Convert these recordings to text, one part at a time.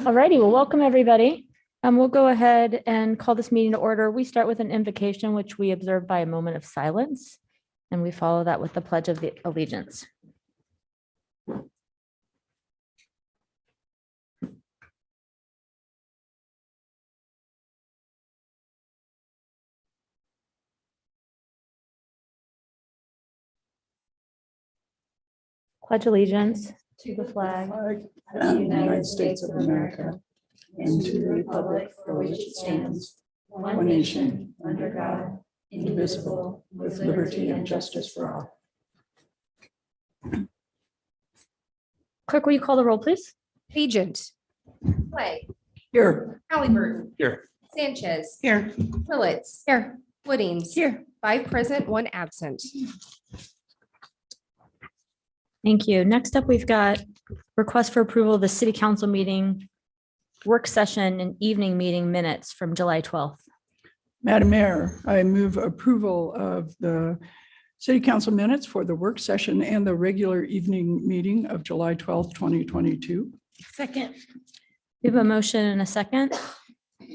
Alrighty, well, welcome everybody. We'll go ahead and call this meeting to order. We start with an invocation, which we observe by a moment of silence, and we follow that with the Pledge of Allegiance. Pledge allegiance to the flag of the United States of America and to the republic for which it stands, one nation, under God, indivisible, with liberty and justice for all. Clerk, will you call the roll, please? Agent. Clay. Here. Halliburton. Here. Sanchez. Here. Willits. Here. Woodings. Here. 5 present, 1 absent. Thank you. Next up, we've got request for approval of the city council meeting, work session and evening meeting minutes from July 12th. Madam Mayor, I move approval of the city council minutes for the work session and the regular evening meeting of July 12th, 2022. Second. We have a motion and a second.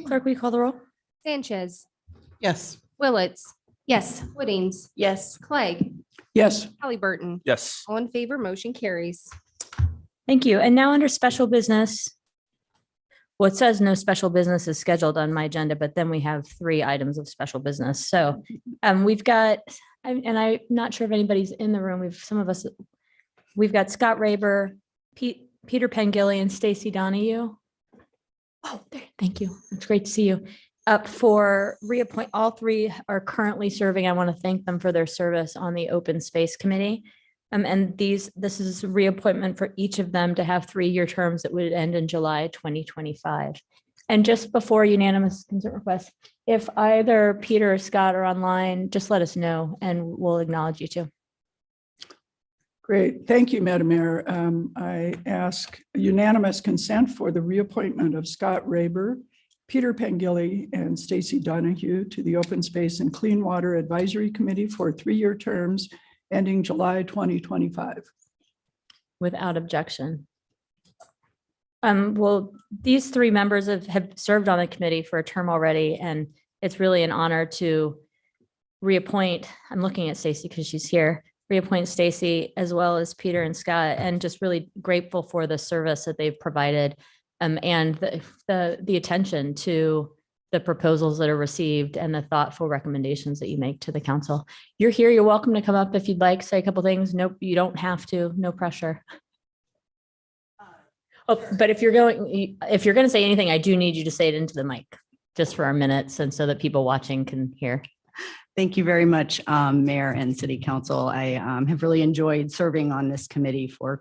Clerk, will you call the roll? Sanchez. Yes. Willits. Yes. Woodings. Yes. Clegg. Yes. Halliburton. Yes. All in favor, motion carries. Thank you. And now under special business. Well, it says no special business is scheduled on my agenda, but then we have 3 items of special business. So we've got, and I'm not sure if anybody's in the room. We've got Scott Raber, Peter Pengilly, and Stacy Donahue. Oh, there, thank you. It's great to see you. Up for reappoint. All 3 are currently serving. I want to thank them for their service on the Open Space Committee. And this is reappointment for each of them to have 3-year terms that would end in July 2025. And just before unanimous consent request, if either Peter or Scott are online, just let us know and we'll acknowledge you too. Great. Thank you, Madam Mayor. I ask unanimous consent for the reappointment of Scott Raber, Peter Pengilly, and Stacy Donahue to the Open Space and Clean Water Advisory Committee for 3-year terms ending July 2025. Without objection. Well, these 3 members have served on the committee for a term already, and it's really an honor to reappoint. I'm looking at Stacy because she's here. Reappoint Stacy as well as Peter and Scott, and just really grateful for the service that they've provided and the attention to the proposals that are received and the thoughtful recommendations that you make to the council. You're here. You're welcome to come up if you'd like, say a couple things. Nope, you don't have to. No pressure. Oh, but if you're going to say anything, I do need you to say it into the mic just for our minutes and so that people watching can hear. Thank you very much, Mayor and City Council. I have really enjoyed serving on this committee for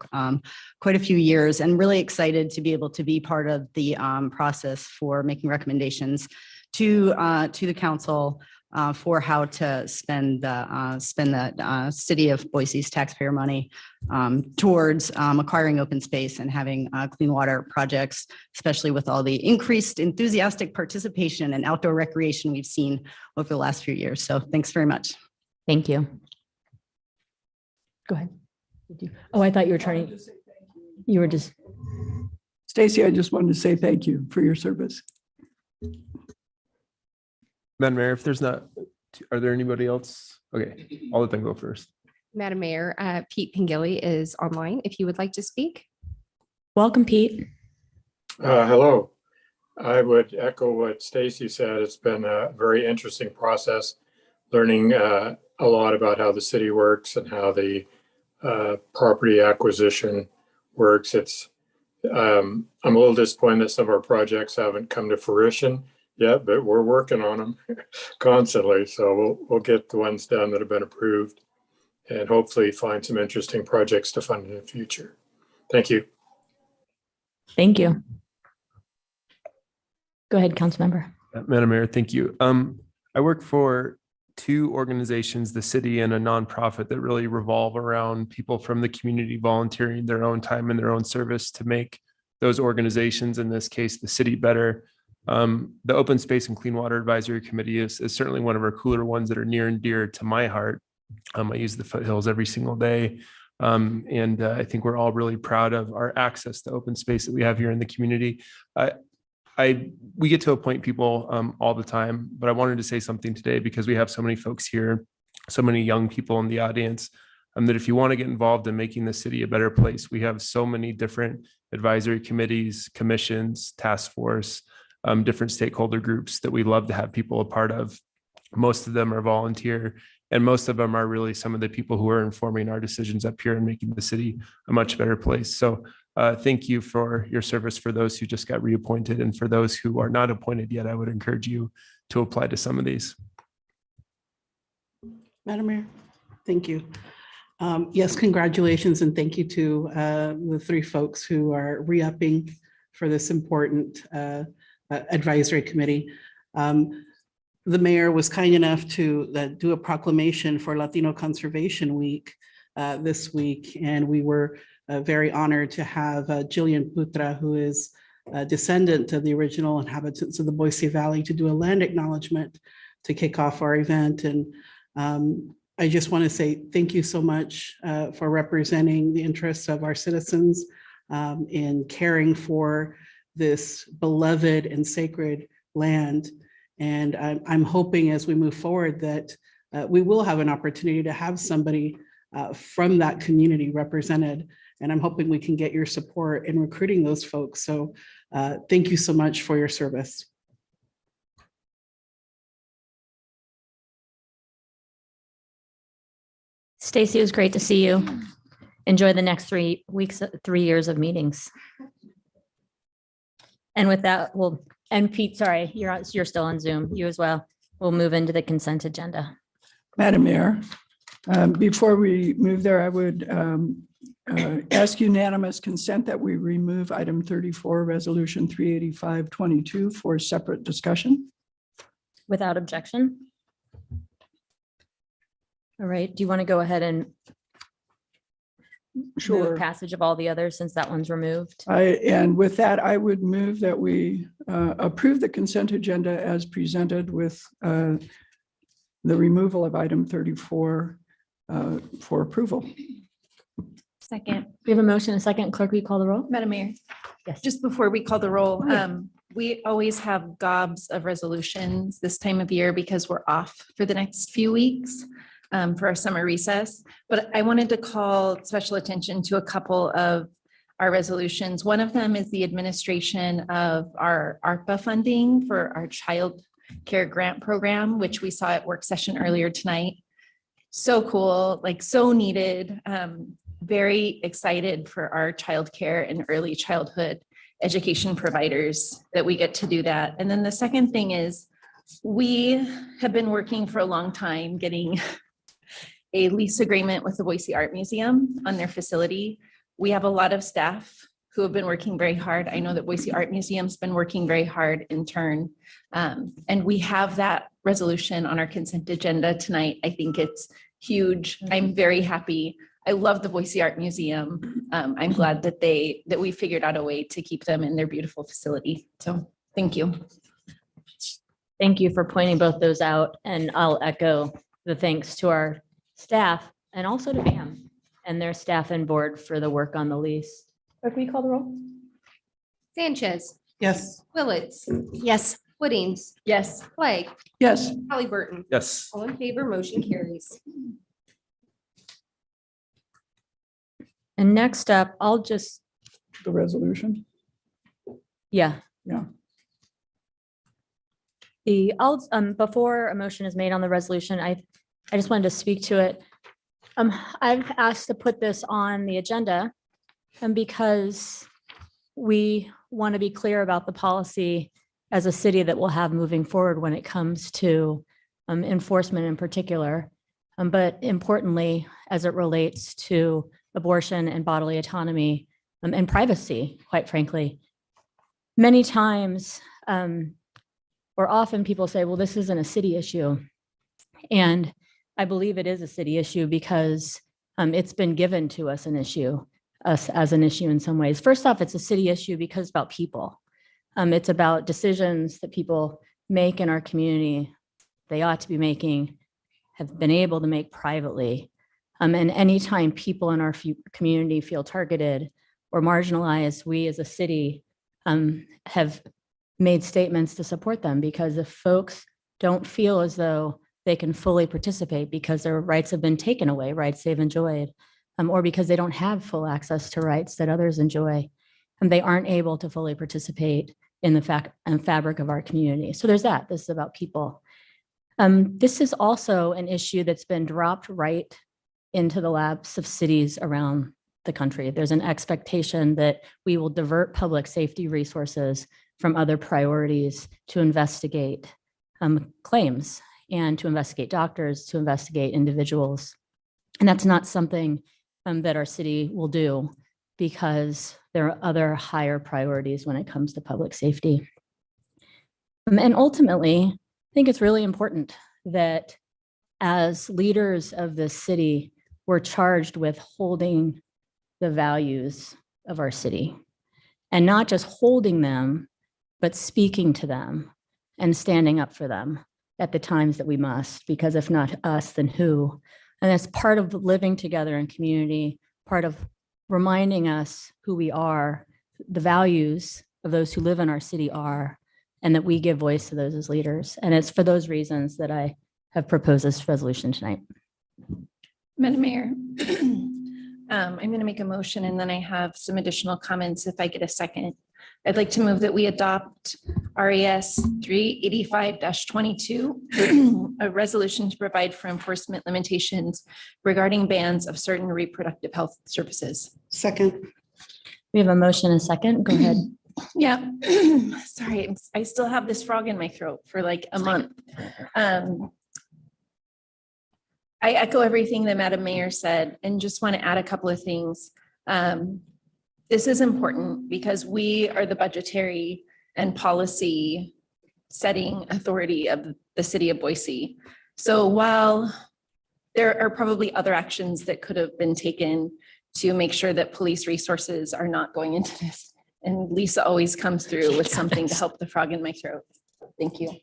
quite a few years and really excited to be able to be part of the process for making recommendations to the council for how to spend the city of Boise's taxpayer money towards acquiring open space and having clean water projects, especially with all the increased enthusiastic participation and outdoor recreation we've seen over the last few years. So thanks very much. Thank you. Go ahead. Oh, I thought you were turning. You were just. Stacy, I just wanted to say thank you for your service. Madam Mayor, if there's not, are there anybody else? Okay, I'll let them go first. Madam Mayor, Pete Pengilly is online if you would like to speak. Welcome, Pete. Hello. I would echo what Stacy said. It's been a very interesting process, learning a lot about how the city works and how the property acquisition works. I'm a little disappointed that some of our projects haven't come to fruition yet, but we're working on them constantly. So we'll get the ones done that have been approved and hopefully find some interesting projects to fund in the future. Thank you. Thank you. Go ahead, Councilmember. Madam Mayor, thank you. I work for 2 organizations, the city and a nonprofit, that really revolve around people from the community volunteering their own time and their own service to make those organizations, in this case, the city, better. The Open Space and Clean Water Advisory Committee is certainly one of our cooler ones that are near and dear to my heart. I use the foothills every single day. And I think we're all really proud of our access to open space that we have here in the community. We get to appoint people all the time, but I wanted to say something today because we have so many folks here, so many young people in the audience, that if you want to get involved in making the city a better place, we have so many different advisory committees, commissions, task force, different stakeholder groups that we love to have people a part of. Most of them are volunteer, and most of them are really some of the people who are informing our decisions up here and making the city a much better place. So thank you for your service for those who just got reappointed, and for those who are not appointed yet, I would encourage you to apply to some of these. Madam Mayor, thank you. Yes, congratulations, and thank you to the three folks who are re-upping for this important advisory committee. The mayor was kind enough to do a proclamation for Latino Conservation Week this week, and we were very honored to have Jillian Putra, who is a descendant of the original inhabitants of the Boise Valley, to do a land acknowledgement to kick off our event. And I just want to say thank you so much for representing the interests of our citizens in caring for this beloved and sacred land. And I'm hoping as we move forward that we will have an opportunity to have somebody from that community represented. And I'm hoping we can get your support in recruiting those folks. So thank you so much for your service. Stacy, it was great to see you. Enjoy the next 3 weeks, 3 years of meetings. And with that, and Pete, sorry, you're still on Zoom, you as well. We'll move into the consent agenda. Madam Mayor, before we move there, I would ask unanimous consent that we remove item 34, resolution 38522 for separate discussion. Without objection. All right, do you want to go ahead and Sure. move passage of all the others since that one's removed? And with that, I would move that we approve the consent agenda as presented with the removal of item 34 for approval. Second. We have a motion, a second. Clerk, will you call the roll? Madam Mayor, Yes. just before we call the roll, Yeah. we always have gobs of resolutions this time of year because we're off for the next few weeks for our summer recess. But I wanted to call special attention to a couple of our resolutions. One of them is the administration of our Arpa funding for our child care grant program, which we saw at work session earlier tonight. So cool, like so needed. Very excited for our childcare and early childhood education providers that we get to do that. And then the second thing is we have been working for a long time getting a lease agreement with the Boise Art Museum on their facility. We have a lot of staff who have been working very hard. I know that Boise Art Museum's been working very hard in turn. And we have that resolution on our consent agenda tonight. I think it's huge. I'm very happy. I love the Boise Art Museum. I'm glad that we figured out a way to keep them in their beautiful facility. So thank you. Thank you for pointing both those out, and I'll echo the thanks to our staff and also to BAM and their staff and board for the work on the lease. Clerk, will you call the roll? Sanchez, Yes. Willetts, Yes. Woodings, Yes. Clegg, Yes. Halliburton. Yes. All in favor, motion carries. And next up, I'll just, The resolution. yeah. Yeah. Before a motion is made on the resolution, I just wanted to speak to it. I've asked to put this on the agenda and because we want to be clear about the policy as a city that we'll have moving forward when it comes to enforcement in particular. But importantly, as it relates to abortion and bodily autonomy and privacy, quite frankly. Many times, or often people say, well, this isn't a city issue. And I believe it is a city issue because it's been given to us as an issue in some ways. First off, it's a city issue because it's about people. It's about decisions that people make in our community, they ought to be making, have been able to make privately. And anytime people in our community feel targeted or marginalized, we as a city have made statements to support them, because if folks don't feel as though they can fully participate because their rights have been taken away, rights they've enjoyed, or because they don't have full access to rights that others enjoy, and they aren't able to fully participate in the fabric of our community. So there's that. This is about people. This is also an issue that's been dropped right into the laps of cities around the country. There's an expectation that we will divert public safety resources from other priorities to investigate claims and to investigate doctors, to investigate individuals. And that's not something that our city will do, because there are other higher priorities when it comes to public safety. And ultimately, I think it's really important that as leaders of this city, we're charged with holding the values of our city, and not just holding them, but speaking to them and standing up for them at the times that we must, because if not us, then who? And that's part of living together in community, part of reminding us who we are, the values of those who live in our city are, and that we give voice to those as leaders. And it's for those reasons that I have proposed this resolution tonight. Madam Mayor, I'm going to make a motion, and then I have some additional comments if I get a second. I'd like to move that we adopt RES 385-22, a resolution to provide for enforcement limitations regarding bans of certain reproductive health services. Second. We have a motion and a second. Go ahead. Yeah, sorry, I still have this frog in my throat for like a month. I echo everything that Madam Mayor said, and just want to add a couple of things. This is important because we are the budgetary and policy setting authority of the city of Boise. So while there are probably other actions that could have been taken to make sure that police resources are not going into this, and Lisa always comes through with something to help the frog in my throat. Thank you.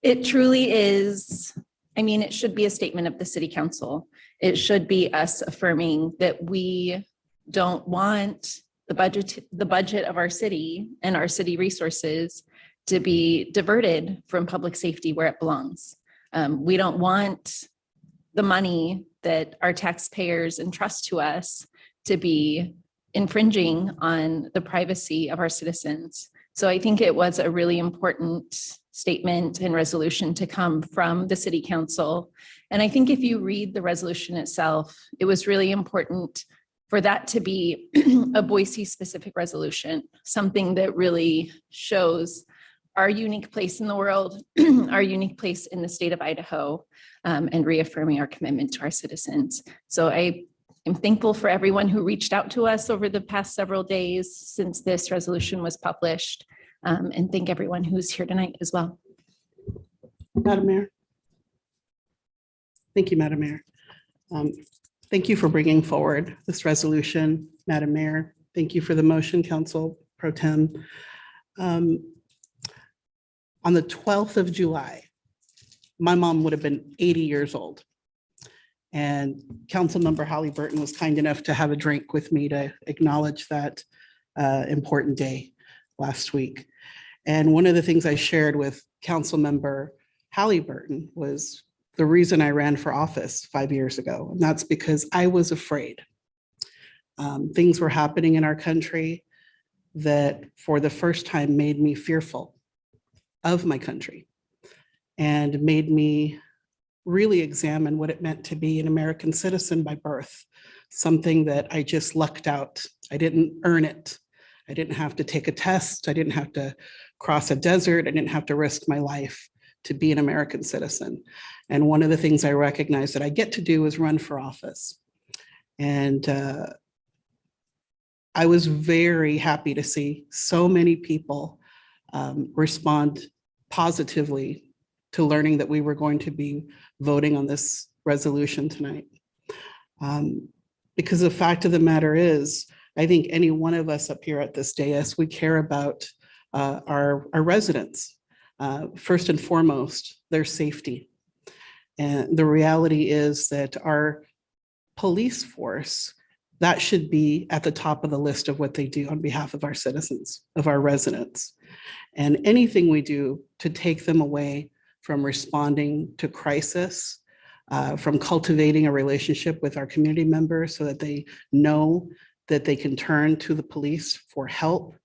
It truly is, I mean, it should be a statement of the city council. It should be us affirming that we don't want the budget of our city and our city resources to be diverted from public safety where it belongs. We don't want the money that our taxpayers entrust to us to be infringing on the privacy of our citizens. So I think it was a really important statement and resolution to come from the city council. And I think if you read the resolution itself, it was really important for that to be a Boise specific resolution, something that really shows our unique place in the world, our unique place in the state of Idaho, and reaffirming our commitment to our citizens. So I am thankful for everyone who reached out to us over the past several days since this resolution was published. And thank everyone who's here tonight as well. Madam Mayor. Thank you, Madam Mayor. Thank you for bringing forward this resolution, Madam Mayor. Thank you for the motion, Council Pro Tem. On the 12th of July, my mom would have been 80 years old. And Councilmember Holly Burton was kind enough to have a drink with me to acknowledge that important day last week. And one of the things I shared with Councilmember Holly Burton was the reason I ran for office 5 years ago. And that's because I was afraid. Things were happening in our country that for the first time made me fearful of my country and made me really examine what it meant to be an American citizen by birth, something that I just lucked out. I didn't earn it. I didn't have to take a test. I didn't have to cross a desert. I didn't have to risk my life to be an American citizen. And one of the things I recognize that I get to do is run for office. And I was very happy to see so many people respond positively to learning that we were going to be voting on this resolution tonight. Because the fact of the matter is, I think any one of us up here at this dais, we care about our residents. First and foremost, their safety. And the reality is that our police force, that should be at the top of the list of what they do on behalf of our citizens, of our residents. And anything we do to take them away from responding to crisis, from cultivating a relationship with our community members so that they know that they can turn to the police for help,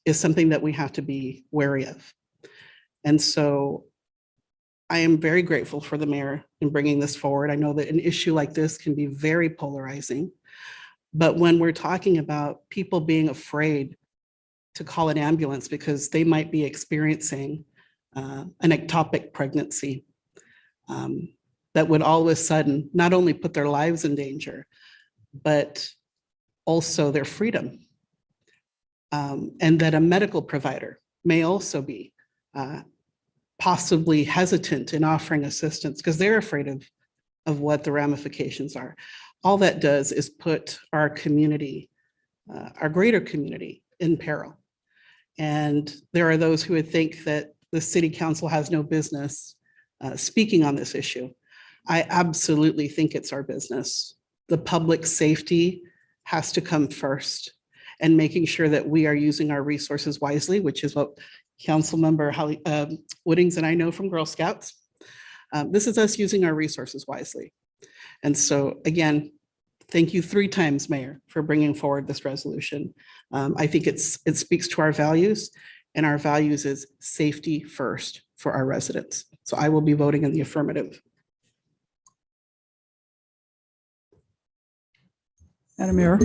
is something that we have to be wary of. And so I am very grateful for the mayor in bringing this forward. I know that an issue like this can be very polarizing, but when we're talking about people being afraid to call an ambulance because they might be experiencing an ectopic pregnancy, that would all of a sudden not only put their lives in danger, but also their freedom. And that a medical provider may also be possibly hesitant in offering assistance because they're afraid of what the ramifications are. All that does is put our community, our greater community, in peril. And there are those who would think that the city council has no business speaking on this issue. I absolutely think it's our business. The public safety has to come first, and making sure that we are using our resources wisely, which is what Councilmember Woodings and I know from Girl Scouts. This is us using our resources wisely. And so again, thank you 3 times, Mayor, for bringing forward this resolution. I think it speaks to our values, and our values is safety first for our residents. So I will be voting in the affirmative. Madam Mayor.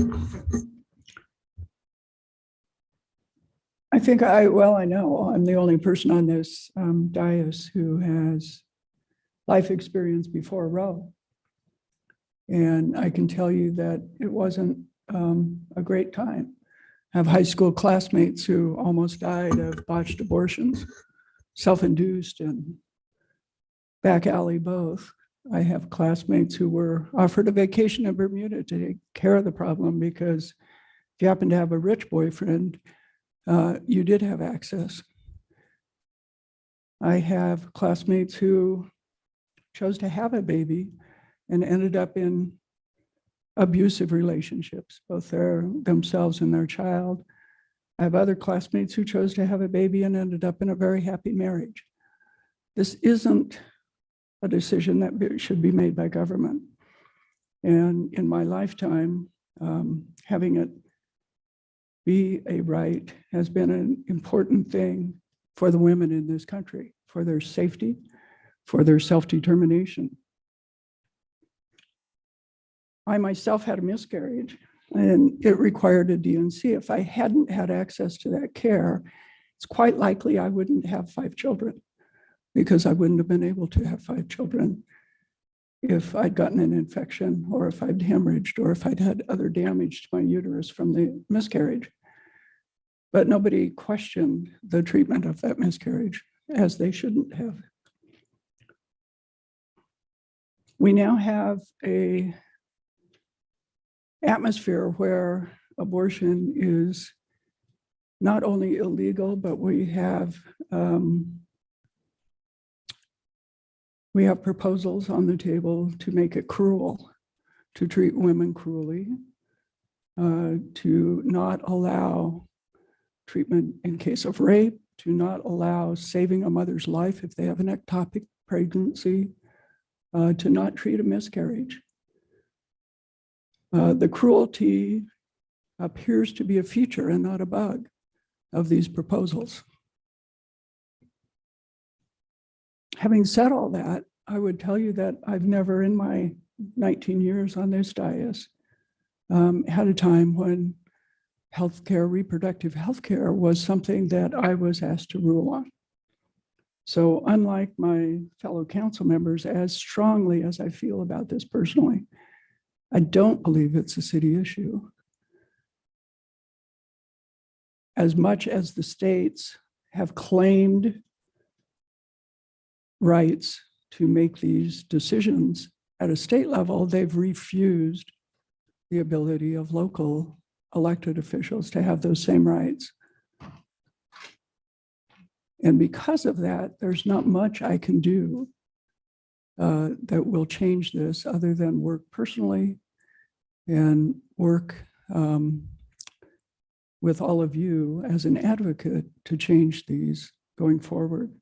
I think I know I'm the only person on this dais who has life experience before Roe. And I can tell you that it wasn't a great time. I have high school classmates who almost died of botched abortions, self-induced and back alley both. I have classmates who were offered a vacation in Bermuda to take care of the problem because if you happen to have a rich boyfriend, you did have access. I have classmates who chose to have a baby and ended up in abusive relationships, both themselves and their child. I have other classmates who chose to have a baby and ended up in a very happy marriage. This isn't a decision that should be made by government. And in my lifetime, having it be a right has been an important thing for the women in this country, for their safety, for their self-determination. I myself had a miscarriage and it required a DNC. If I hadn't had access to that care, it's quite likely I wouldn't have 5 children, because I wouldn't have been able to have 5 children if I'd gotten an infection, or if I'd hemorrhaged, or if I'd had other damage to my uterus from the miscarriage. But nobody questioned the treatment of that miscarriage, as they shouldn't have. We now have an atmosphere where abortion is not only illegal, but we have proposals on the table to make it cruel, to treat women cruelly, to not allow treatment in case of rape, to not allow saving a mother's life if they have an ectopic pregnancy, to not treat a miscarriage. The cruelty appears to be a feature and not a bug of these proposals. Having said all that, I would tell you that I've never in my 19 years on this dais had a time when healthcare, reproductive healthcare was something that I was asked to rule on. So unlike my fellow council members, as strongly as I feel about this personally, I don't believe it's a city issue. As much as the states have claimed rights to make these decisions at a state level, they've refused the ability of local elected officials to have those same rights. And because of that, there's not much I can do that will change this other than work personally and work with all of you as an advocate to change these going forward.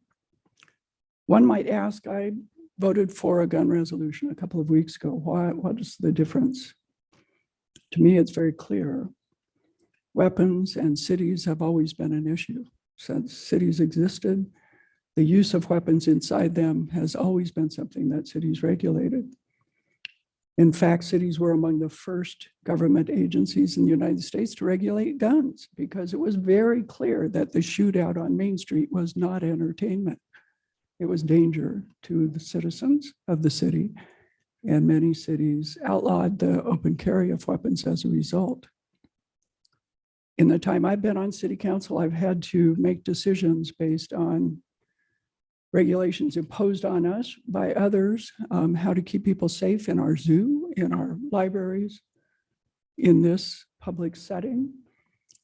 One might ask, I voted for a gun resolution a couple of weeks ago. Why? What is the difference? To me, it's very clear. Weapons and cities have always been an issue. Since cities existed, the use of weapons inside them has always been something that cities regulated. In fact, cities were among the first government agencies in the United States to regulate guns because it was very clear that the shootout on Main Street was not entertainment. It was danger to the citizens of the city, and many cities outlawed the open carry of weapons as a result. In the time I've been on city council, I've had to make decisions based on regulations imposed on us by others, how to keep people safe in our zoo, in our libraries, in this public setting.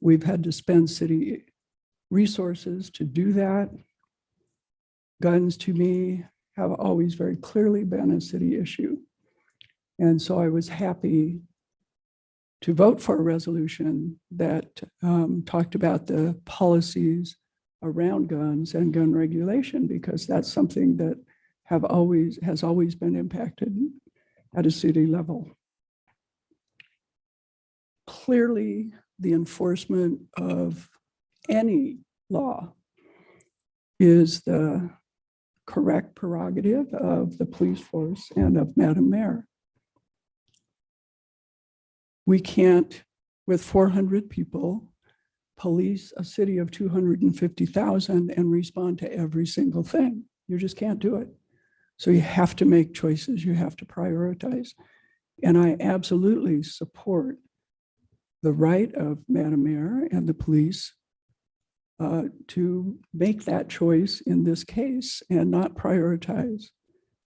We've had to spend city resources to do that. Guns, to me, have always very clearly been a city issue. And so I was happy to vote for a resolution that talked about the policies around guns and gun regulation, because that's something that has always been impacted at a city level. Clearly, the enforcement of any law is the correct prerogative of the police force and of Madam Mayor. We can't, with 400 people, police a city of 250,000 and respond to every single thing. You just can't do it. So you have to make choices. You have to prioritize. And I absolutely support the right of Madam Mayor and the police to make that choice in this case and not prioritize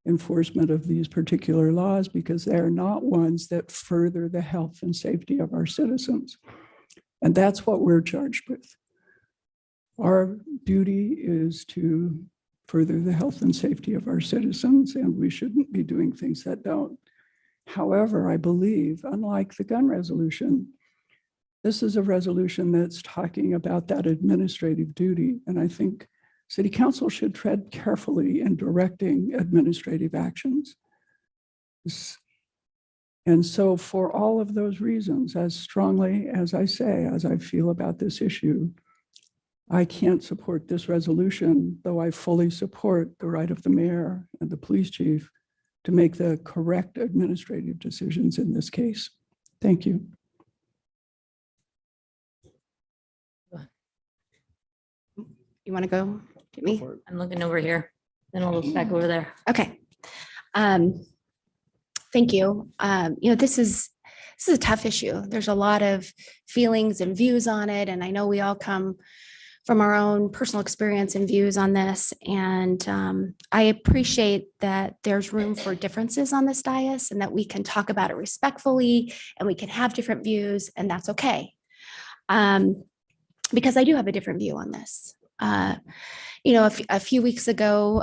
enforcement of these particular laws, because they are not ones that further the health and safety of our citizens. And that's what we're charged with. Our duty is to further the health and safety of our citizens, and we shouldn't be doing things that don't. However, I believe, unlike the gun resolution, this is a resolution that's talking about that administrative duty. And I think City Council should tread carefully in directing administrative actions. And so for all of those reasons, as strongly as I say, as I feel about this issue, I can't support this resolution, though I fully support the right of the mayor and the police chief to make the correct administrative decisions in this case. Thank you. You want to go get me? I'm looking over here, then I'll look back over there. Okay. Thank you. This is a tough issue. There's a lot of feelings and views on it. And I know we all come from our own personal experience and views on this. And I appreciate that there's room for differences on this dais and that we can talk about it respectfully and we can have different views, and that's okay. Because I do have a different view on this. A few weeks ago,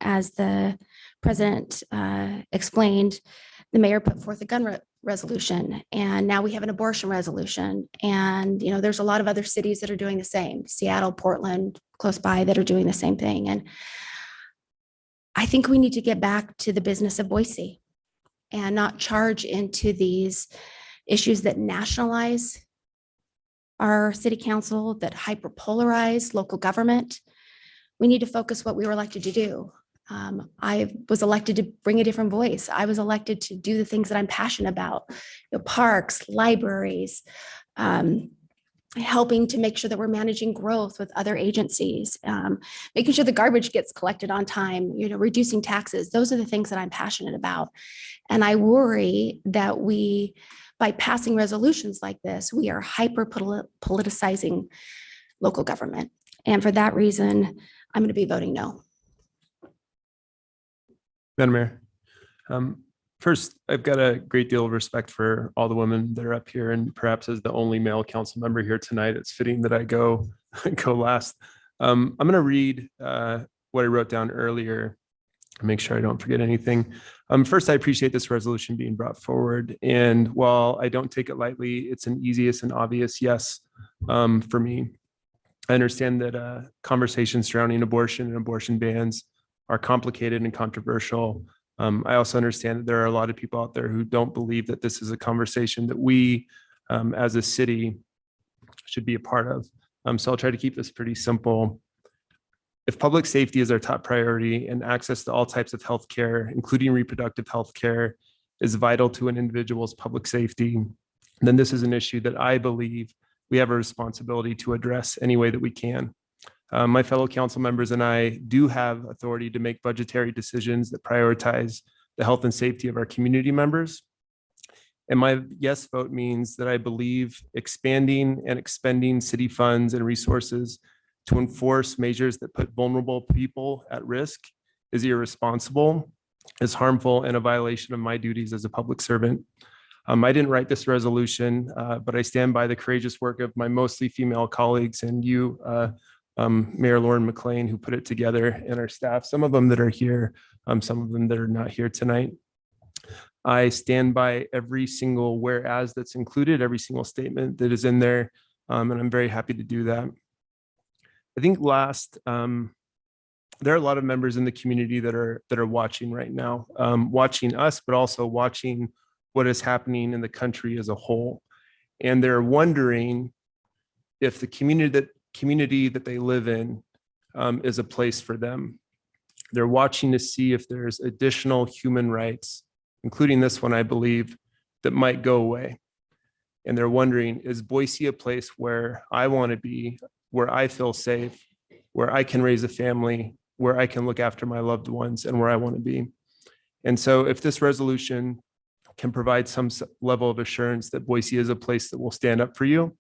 as the president explained, the mayor put forth a gun resolution, and now we have an abortion resolution. And, there's a lot of other cities that are doing the same, Seattle, Portland, close by, that are doing the same thing. And I think we need to get back to the business of Boise and not charge into these issues that nationalize our city council, that hyperpolarize local government. We need to focus what we were elected to do. I was elected to bring a different voice. I was elected to do the things that I'm passionate about, parks, libraries, helping to make sure that we're managing growth with other agencies, making sure the garbage gets collected on time, reducing taxes. Those are the things that I'm passionate about. And I worry that by passing resolutions like this, we are hyper politicizing local government. And for that reason, I'm going to be voting no. Madam Mayor, first, I've got a great deal of respect for all the women that are up here, and perhaps as the only male council member here tonight, it's fitting that I go last. I'm going to read what I wrote down earlier make sure I don't forget anything. First, I appreciate this resolution being brought forward. And while I don't take it lightly, it's an easiest and obvious yes for me. I understand that conversations surrounding abortion and abortion bans are complicated and controversial. I also understand that there are a lot of people out there who don't believe that this is a conversation that we as a city should be a part of. So I'll try to keep this pretty simple. If public safety is our top priority and access to all types of healthcare, including reproductive healthcare, is vital to an individual's public safety, then this is an issue that I believe we have a responsibility to address any way that we can. My fellow council members and I do have authority to make budgetary decisions that prioritize the health and safety of our community members. And my yes vote means that I believe expanding and expending city funds and resources to enforce measures that put vulnerable people at risk is irresponsible, is harmful, and a violation of my duties as a public servant. I didn't write this resolution, but I stand by the courageous work of my mostly female colleagues and you, Mayor Lauren McLean, who put it together, and our staff, some of them that are here, some of them that are not here tonight. I stand by every single whereas that's included, every single statement that is in there, and I'm very happy to do that. I think last, there are a lot of members in the community that are watching right now, watching us, but also watching what is happening in the country as a whole. And they're wondering if the community that they live in is a place for them. They're watching to see if there's additional human rights, including this one, I believe, that might go away. And they're wondering, is Boise a place where I want to be, where I feel safe, where I can raise a family, where I can look after my loved ones, and where I want to be? And so if this resolution can provide some level of assurance that Boise is a place that will stand up for you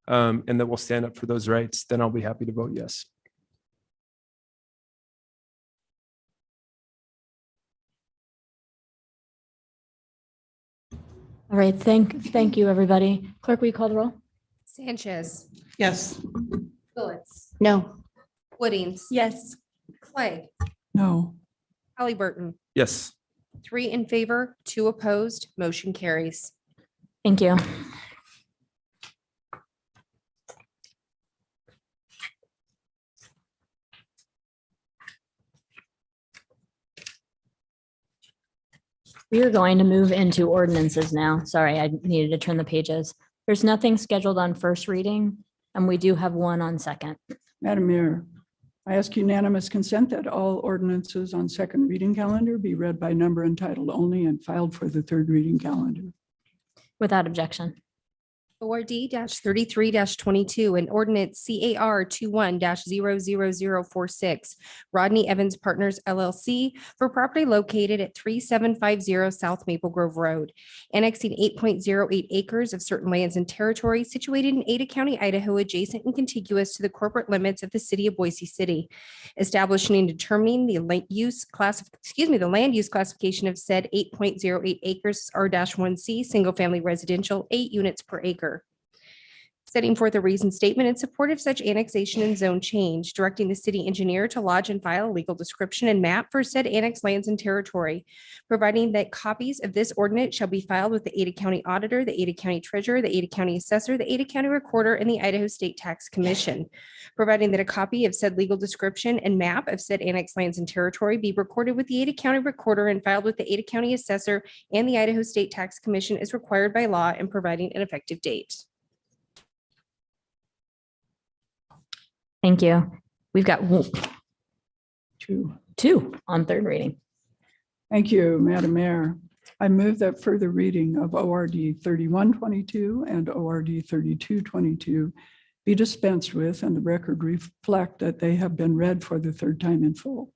and that will stand up for those rights, then I'll be happy to vote yes. All right, thank you, everybody. Clerk, will you call the roll? Sanchez, Yes. Phillips, No. Woodings. Yes. Clegg, No. Halliburton, Yes. 3 in favor, 2 opposed, motion carries. Thank you. We are going to move into ordinances now. Sorry, I needed to turn the pages. There's nothing scheduled on first reading, and we do have one on second. Madam Mayor, I ask unanimous consent that all ordinances on second reading calendar be read by number and title only and filed for the third reading calendar. Without objection. ORD-33-22 and ordinance CAR 21-00046, Rodney Evans Partners LLC for property located at 3750 South Maple Grove Road, annexing 8.08 acres of certain lands and territory situated in Ada County, Idaho, adjacent and contiguous to the corporate limits of the city of Boise City, establishing and determining the land use classification of said 8.08 acres R-1C, single family residential, 8 units per acre. Setting forth a reasoned statement in support of such annexation and zone change, directing the city engineer to lodge and file a legal description and map for said annexed lands and territory, providing that copies of this ordinance shall be filed with the Ada County Auditor, the Ada County Treasurer, the Ada County Assessor, the Ada County Recorder, and the Idaho State Tax Commission, providing that a copy of said legal description and map of said annexed lands and territory be recorded with the Ada County Recorder and filed with the Ada County Assessor and the Idaho State Tax Commission as required by law, and providing an effective date. Thank you. We've got two on third reading. Thank you, Madam Mayor. I move that further reading of ORD 3122 and ORD 3222 be dispensed with and the record reflect that they have been read for the third time in full.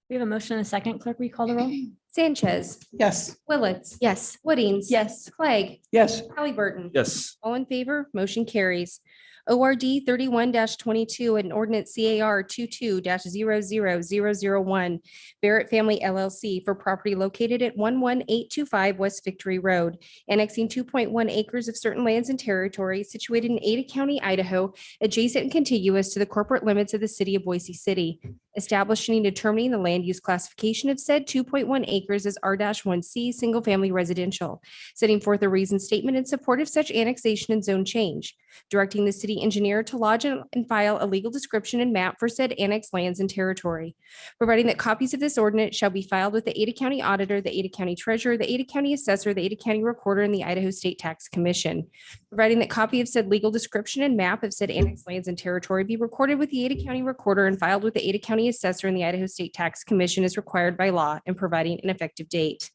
We have a motion and a second. Clerk, will you call the roll? Sanchez, Yes. Willits, Yes. Woodings. Yes. Clegg, Yes. Halliburton. Yes. All in favor, motion carries. ORD 31-22 and ordinance CAR 22-00001, Barrett Family LLC for property located at 11825 West Victory Road, annexing 2.1 acres of certain lands and territory situated in Ada County, Idaho, adjacent and contiguous to the corporate limits of the city of Boise City, establishing and determining the land use classification of said 2.1 acres as R-1C, single-family residential, setting forth a reasoned statement in support of such annexation and zone change, directing the city engineer to lodge and file a legal description and map for said annexed lands and territory, providing that copies of this ordinance shall be filed with the Ada County Auditor, the Ada County Treasurer, the Ada County Assessor, the Ada County Recorder, and the Idaho State Tax Commission, providing that copy of said legal description and map of said annexed lands and territory be recorded with the Ada County Recorder and filed with the Ada County Assessor and the Idaho State Tax Commission as required by law, and providing an effective date.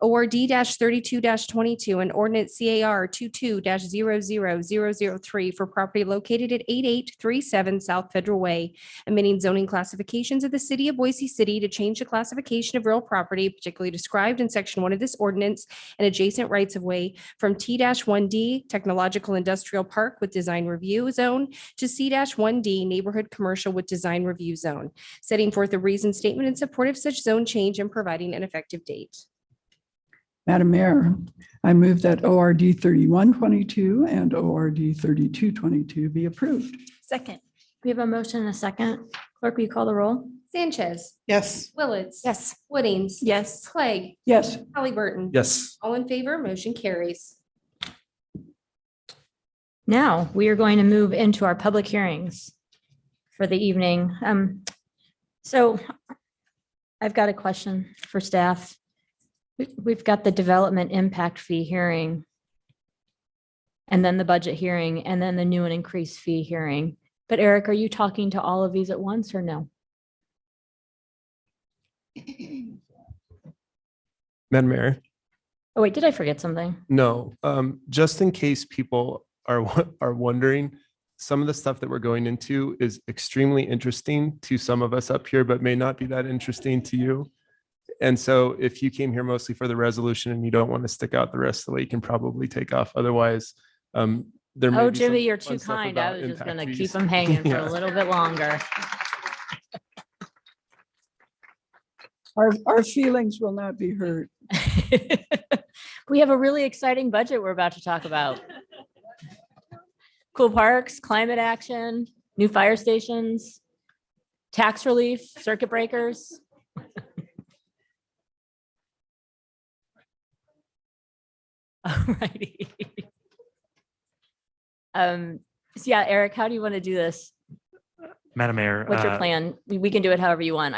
ORD 32-22 and ordinance CAR 22-00003 for property located at 8837 South Federal Way, amending zoning classifications of the city of Boise City to change the classification of real property particularly described in section 1 of this ordinance and adjacent rights of way from T-1D Technological Industrial Park with Design Review Zone to C-1D Neighborhood Commercial with Design Review Zone, setting forth a reasoned statement in support of such zone change and providing an effective date. Madam Mayor, I move that ORD 3122 and ORD 3222 be approved. Second. We have a motion and a second. Clerk, will you call the roll? Sanchez, Yes. Willetts. Yes. Woodings. Yes. Clegg, Yes, Halliburton. Yes. All in favor, motion carries. Now, we are going to move into our public hearings for the evening. So I've got a question for staff. We've got the development impact fee hearing, and then the budget hearing, and then the new and increased fee hearing. But Eric, are you talking to all of these at once or no? Madam Mayor, Oh, wait, did I forget something? no, just in case people are wondering, some of the stuff that we're going into is extremely interesting to some of us up here, but may not be that interesting to you. And so if you came here mostly for the resolution and you don't want to stick out the rest of the way, you can probably take off. Otherwise, there may Oh, be Jimmy, some you're fun too stuff kind. I about was just impact gonna keep fees. them hanging for Yeah. a little bit longer. our feelings will not be hurt. We have a really exciting budget we're about to talk about. Cool parks, climate action, new fire stations, tax relief, circuit breakers. Alrighty. So yeah, Eric, how do you want to do this? Madam Mayor. What's your plan? We can do it however you want.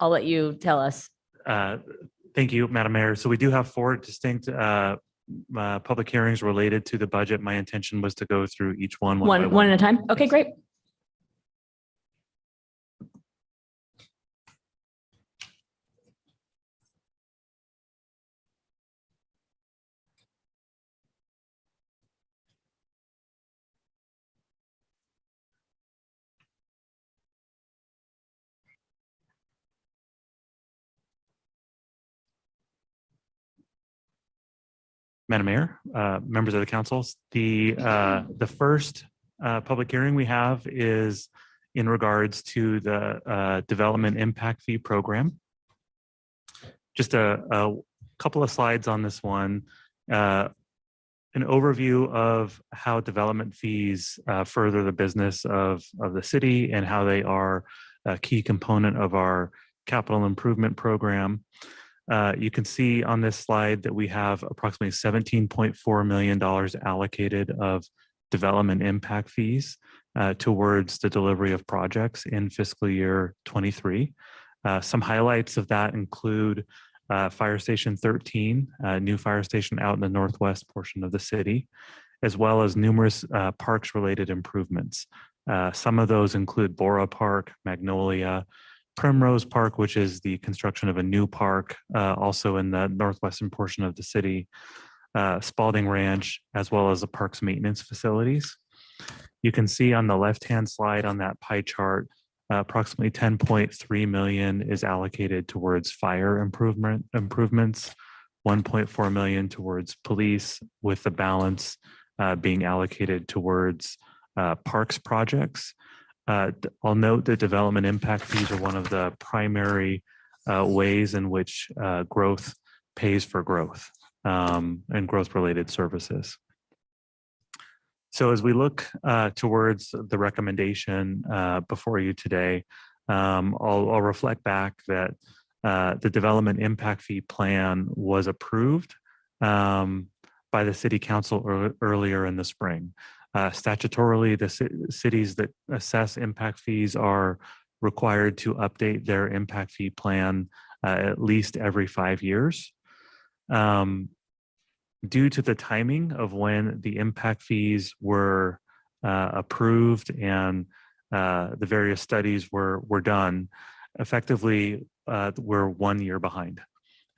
I'll let you tell us. Thank you, Madam Mayor. So we do have 4 distinct public hearings related to the budget. My intention was to go through each one. by One at a time? Okay, great. Madam Mayor, members of the council, the first public hearing we have is in regards to the development impact fee program. Just a couple of slides on this one. An overview of how development fees further the business of the city and how they are a key component of our capital improvement program. You can see on this slide that we have approximately $17.4 million allocated of development impact fees towards the delivery of projects in fiscal year 23. Some highlights of that include Fire Station 13, a new fire station out in the northwest portion of the city, as well as numerous parks related improvements. Some of those include Bora Park, Magnolia, Primrose Park, which is the construction of a new park, also in the northwestern portion of the city, Spalding Ranch, as well as the park's maintenance facilities. You can see on the left-hand slide on that pie chart, approximately 10.3 million is allocated towards fire improvements, 1.4 million towards police, with the balance being allocated towards parks projects. I'll note that development impact fees are one of the primary ways in which growth pays for growth and growth-related services. So as we look towards the recommendation before you today, I'll reflect back that the development impact fee plan was approved by the city council earlier in the spring. Statutorily, the cities that assess impact fees are required to update their impact fee plan at least every 5 years. Due to the timing of when the impact fees were approved and the various studies were done, effectively, we're 1 year behind.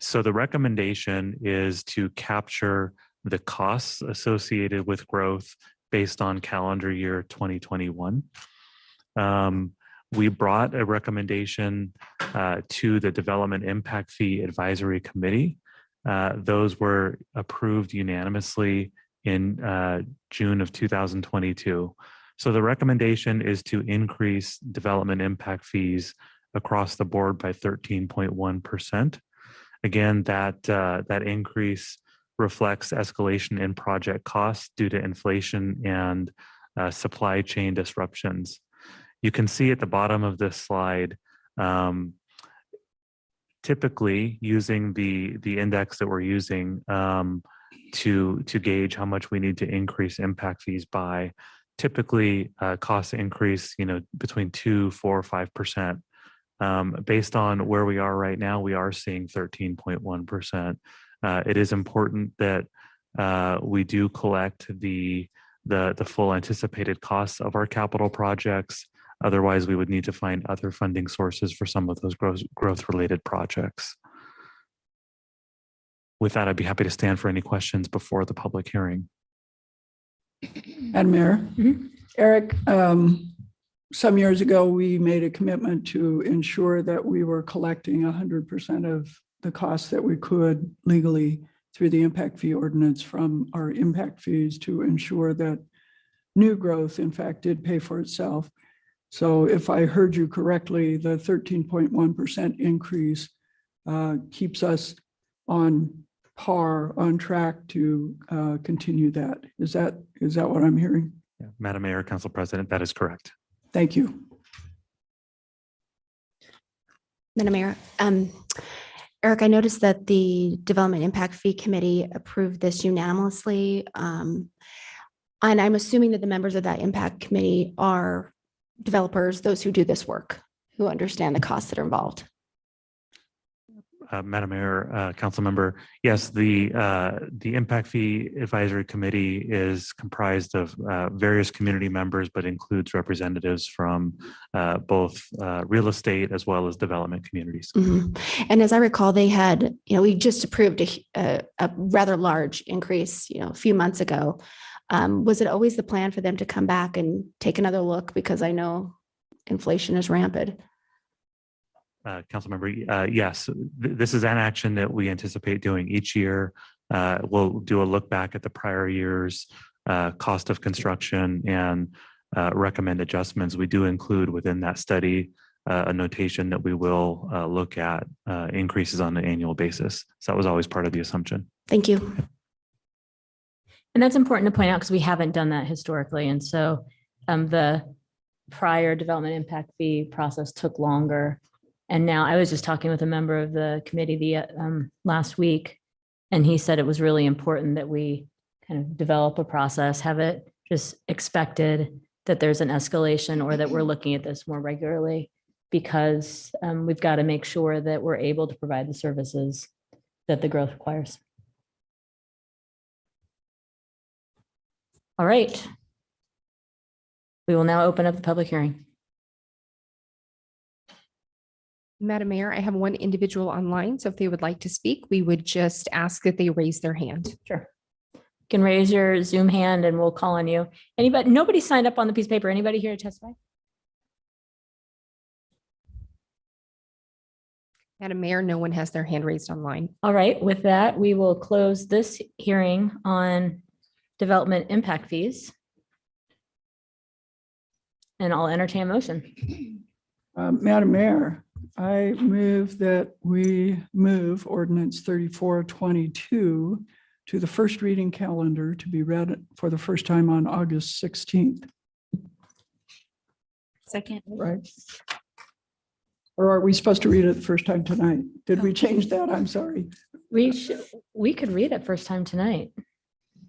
So the recommendation is to capture the costs associated with growth based on calendar year 2021. We brought a recommendation to the Development Impact Fee Advisory Committee. Those were approved unanimously in June of 2022. So the recommendation is to increase development impact fees across the board by 13.1%. Again, that increase reflects escalation in project costs due to inflation and supply chain disruptions. You can see at the bottom of this slide, typically using the index that we're using to gauge how much we need to increase impact fees by, typically costs increase, between 2, 4, 5%. Based on where we are right now, we are seeing 13.1%. It is important that we do collect the full anticipated costs of our capital projects. Otherwise, we would need to find other funding sources for some of those growth-related projects. With that, I'd be happy to stand for any questions before the public hearing. Madam Mayor, Eric, some years ago, we made a commitment to ensure that we were collecting 100% of the costs that we could legally through the impact fee ordinance from our impact fees to ensure that new growth, in fact, did pay for itself. So if I heard you correctly, the 13.1% increase keeps us on par, on track to continue that. Is that what I'm hearing? Yeah. Madam Mayor, Council President, that is correct. Thank you. Madam Mayor, Eric, I noticed that the Development Impact Fee Committee approved this unanimously. And I'm assuming that the members of that impact committee are developers, those who do this work, who understand the costs that are involved. Madam Mayor, Council Member, yes, the Impact Fee Advisory Committee is comprised of various community members, but includes representatives from both real estate as well as development communities. And as I recall, they had, we just approved a rather large increase, a few months ago. Was it always the plan for them to come back and take another look? Because I know inflation is rampant. Councilmember, yes, this is an action that we anticipate doing each year. We'll do a look back at the prior year's cost of construction and recommend adjustments. We do include within that study a notation that we will look at increases on an annual basis. So that was always part of the assumption. Thank you. And that's important to point out because we haven't done that historically. And so the prior development impact fee process took longer. And now I was just talking with a member of the committee last week, and he said it was really important that we kind of develop a process, have it just expected that there's an escalation or that we're looking at this more regularly, because we've got to make sure that we're able to provide the services that the growth requires. All right. We will now open up the public hearing. Madam Mayor, I have one individual online, so if they would like to speak, we would just ask that they raise their hand. Sure. You can raise your Zoom hand and we'll call on you. Anybody, nobody signed up on the piece of paper. Anybody here to testify? Madam Mayor, no one has their hand raised online. All right, with that, we will close this hearing on development impact fees. And I'll entertain a motion. Madam Mayor, I move that we move ordinance 3422 to the first reading calendar to be read for the first time on August 16th. Second. Right. Or are we supposed to read it the first time tonight? Did we change that? I'm sorry. We could read it first time tonight.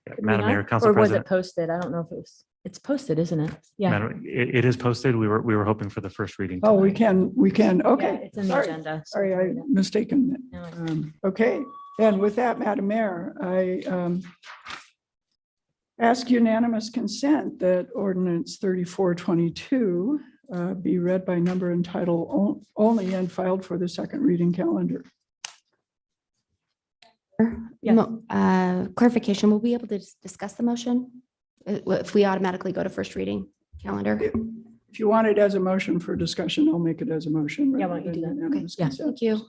Could we Madam not? Mayor, Council Or was it President, posted? I don't know if it's posted, isn't it? Yeah. Madam, it is posted. We were hoping for the first reading. Oh, we tonight. can, Yeah, okay. it's in the Sorry. agenda. so Sorry, we can I read it. mistaken. No, it's- Okay, and with that, Madam Mayor, I ask unanimous consent that ordinance 3422 be read by number and title only and filed for the second reading calendar. Yeah. Clarification, will we be able to discuss the motion? If we automatically go to first reading calendar? If you want it as a motion for discussion, I'll make it as a motion. Yeah, rather why don't you do than that? unanimous Yeah. consent. Thank you.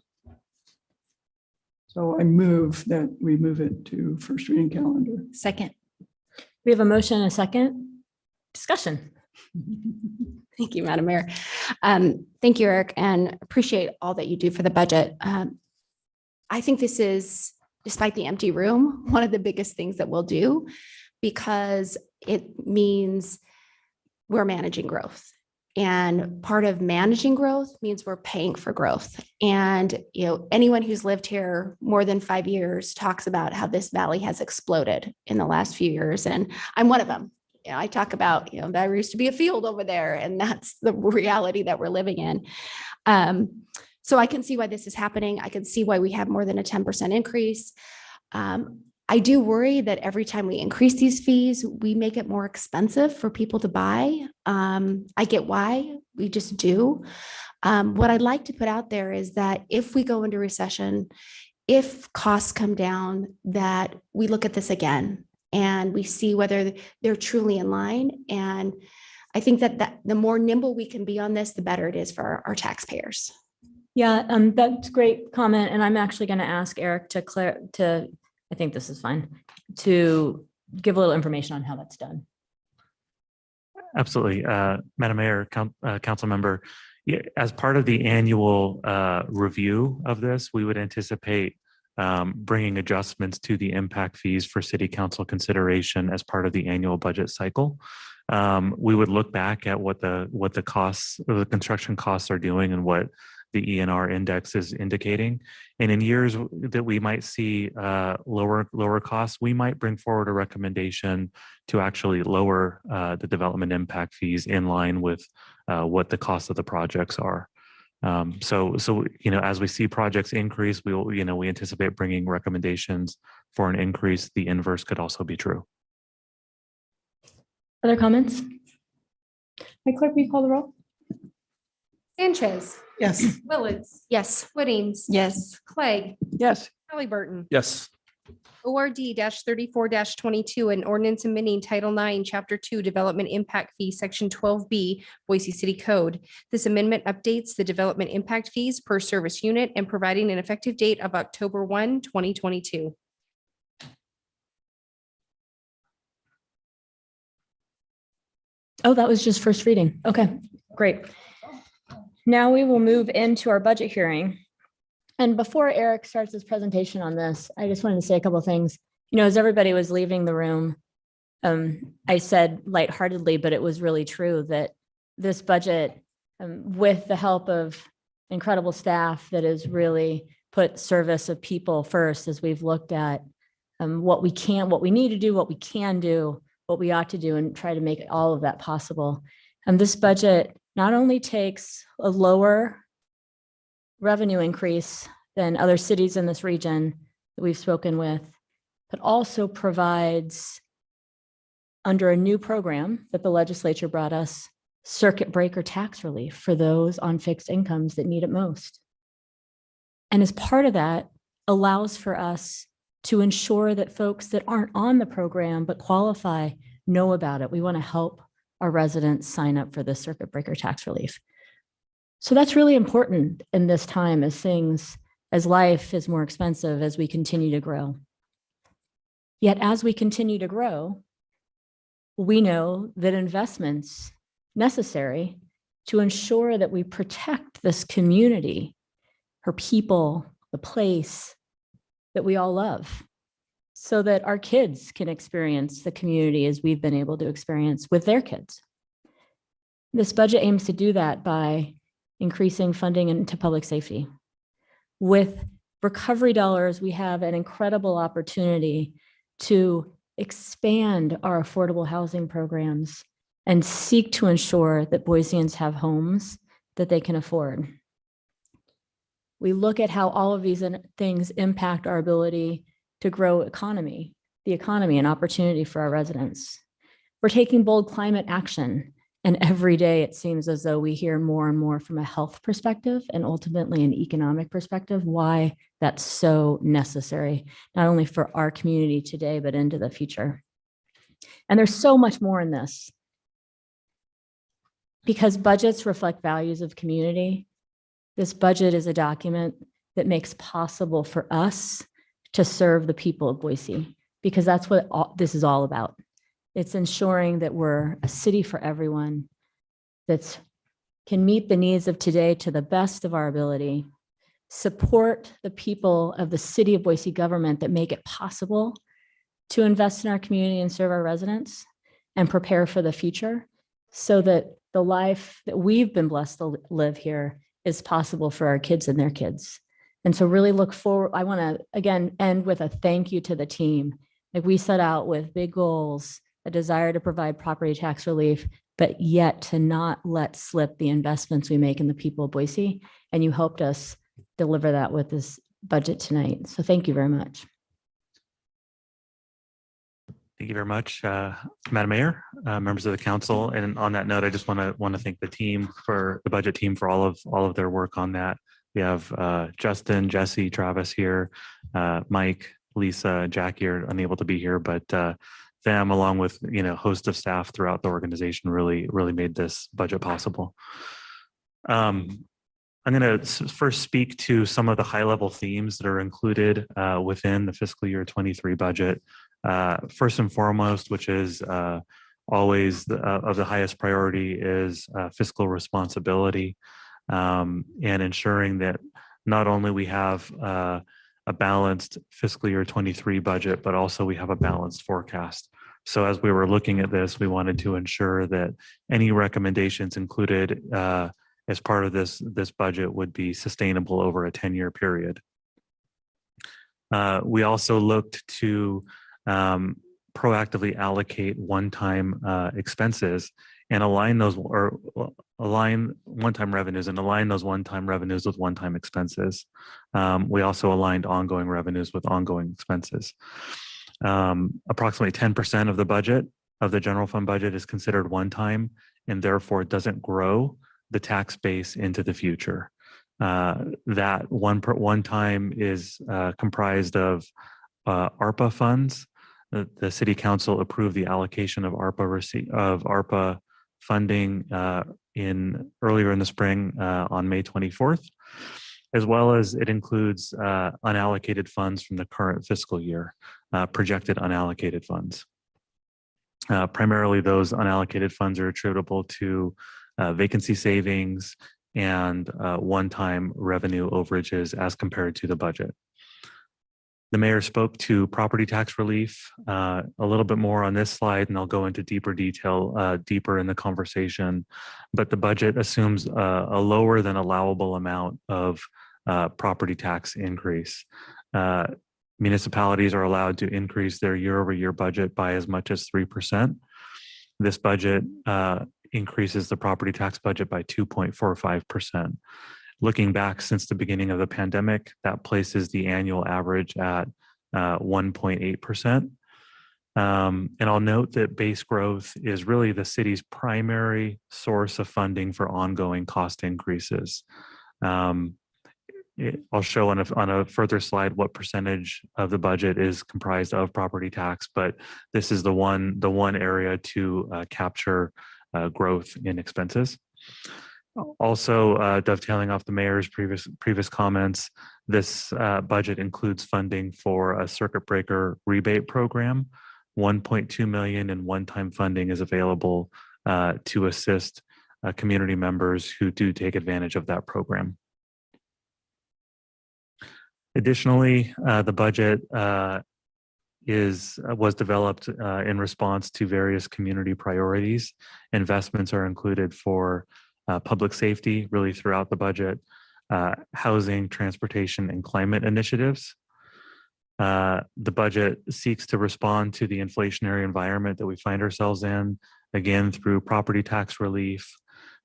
So I move that we move it to first reading calendar. Second. We have a motion and a second. Discussion. Thank you, Madam Mayor. Thank you, Eric, and appreciate all that you do for the budget. I think this is, despite the empty room, one of the biggest things that we'll do because it means we're managing growth. And part of managing growth means we're paying for growth. And, anyone who's lived here more than 5 years talks about how this valley has exploded in the last few years. And I'm one of them. I talk about, there used to be a field over there, and that's the reality that we're living in. So I can see why this is happening. I can see why we have more than a 10% increase. I do worry that every time we increase these fees, we make it more expensive for people to buy. I get why, we just do. What I'd like to put out there is that if we go into recession, if costs come down, that we look at this again and we see whether they're truly in line. And I think that the more nimble we can be on this, the better it is for our taxpayers. Yeah, that's a great comment. And I'm actually going to ask Eric to I think this is fine, to give a little information on how that's done. Absolutely. Madam Mayor, Council Member, as part of the annual review of this, we would anticipate bringing adjustments to the impact fees for City Council consideration as part of the annual budget cycle. We would look back at what the costs of the construction costs are doing and what the ENR index is indicating. And in years that we might see lower costs, we might bring forward a recommendation to actually lower the development impact fees in line with what the cost of the projects are. So as we see projects increase, we anticipate bringing recommendations for an increase. The inverse could also be true. Other comments? My clerk, will you call the roll? Sanchez, Yes. Willetts, Yes. Whittings, Yes. Clegg, Yes, Halliburton, Yes. ORD 34-22, an ordinance amending Title 9, Chapter 2, Development Impact Fee, Section 12B, Boise City Code. This amendment updates the development impact fees per service unit and providing an effective date of October 1, 2022. Oh, that was just first reading. Okay, great. Now we will move into our budget hearing. And before Eric starts his presentation on this, I just wanted to say a couple of things. As everybody was leaving the room, I said lightheartedly, but it was really true that this budget, with the help of incredible staff that has really put service of people first, as we've looked at what we need to do, what we can do, what we ought to do, and try to make all of that possible. And this budget not only takes a lower revenue increase than other cities in this region that we've spoken with, but also provides, under a new program that the legislature brought us, circuit breaker tax relief for those on fixed incomes that need it most. And as part of that, allows for us to ensure that folks that aren't on the program but qualify know about it. We want to help our residents sign up for the circuit breaker tax relief. So that's really important in this time as life is more expensive, as we continue to grow. Yet as we continue to grow, we know that investments necessary to ensure that we protect this community, her people, the place that we all love, so that our kids can experience the community as we've been able to experience with their kids. This budget aims to do that by increasing funding into public safety. With recovery dollars, we have an incredible opportunity to expand our affordable housing programs and seek to ensure that Boiseans have homes that they can afford. We look at how all of these things impact our ability to grow the economy and opportunity for our residents. We're taking bold climate action, and every day it seems as though we hear more and more from a health perspective and ultimately an economic perspective why that's so necessary, not only for our community today, but into the future. And there's so much more in this. Because budgets reflect values of community, this budget is a document that makes possible for us to serve the people of Boise, because that's what this is all about. It's ensuring that we're a city for everyone that can meet the needs of today to the best of our ability, support the people of the city of Boise government that make it possible to invest in our community and serve our residents, and prepare for the future so that the life that we've been blessed to live here is possible for our kids and their kids. And so really look forward. I want to, again, end with a thank you to the team. Like, we set out with big goals, a desire to provide property tax relief, but yet to not let slip the investments we make in the people of Boise. And you helped us deliver that with this budget tonight. So thank you very much. Thank you very much, Madam Mayor, members of the council. And on that note, I just want to thank the team, for the budget team, for all of their work on that. We have Justin, Jesse, Travis here, Mike, Lisa, Jackie are unable to be here, but them, along with a host of staff throughout the organization, really made this budget possible. I'm going to first speak to some of the high-level themes that are included within the fiscal year 23 budget. First and foremost, which is always of the highest priority, is fiscal responsibility, and ensuring that not only we have a balanced fiscal year 23 budget, but also we have a balanced forecast. So as we were looking at this, we wanted to ensure that any recommendations included as part of this budget would be sustainable over a 10-year period. We also looked to proactively allocate one-time expenses and align one-time revenues and align those one-time revenues with one-time expenses. We also aligned ongoing revenues with ongoing expenses. Approximately 10% of the budget, of the general fund budget, is considered one-time, and therefore it doesn't grow the tax base into the future. That one-time is comprised of Arpa funds. The City Council approved the allocation of Arpa funding earlier in the spring on May 24th, as well as it includes unallocated funds from the current fiscal year, projected unallocated funds. Primarily, those unallocated funds are attributable to vacancy savings and one-time revenue overages as compared to the budget. The mayor spoke to property tax relief a little bit more on this slide, and I'll go into deeper detail deeper in the conversation. But the budget assumes a lower than allowable amount of property tax increase. Municipalities are allowed to increase their year-over-year budget by as much as 3%. This budget increases the property tax budget by 2.45%. Looking back since the beginning of the pandemic, that places the annual average at 1.8%. And I'll note that base growth is really the city's primary source of funding for ongoing cost increases. I'll show on a further slide what percentage of the budget is comprised of property tax, but this is the one area to capture growth in expenses. Also, dovetailing off the mayor's previous comments, this budget includes funding for a circuit breaker rebate program. 1.2 million in one-time funding is available to assist community members who do take advantage of that program. Additionally, the budget was developed in response to various community priorities. Investments are included for public safety really throughout the budget, housing, transportation, and climate initiatives. The budget seeks to respond to the inflationary environment that we find ourselves in, again, through property tax relief,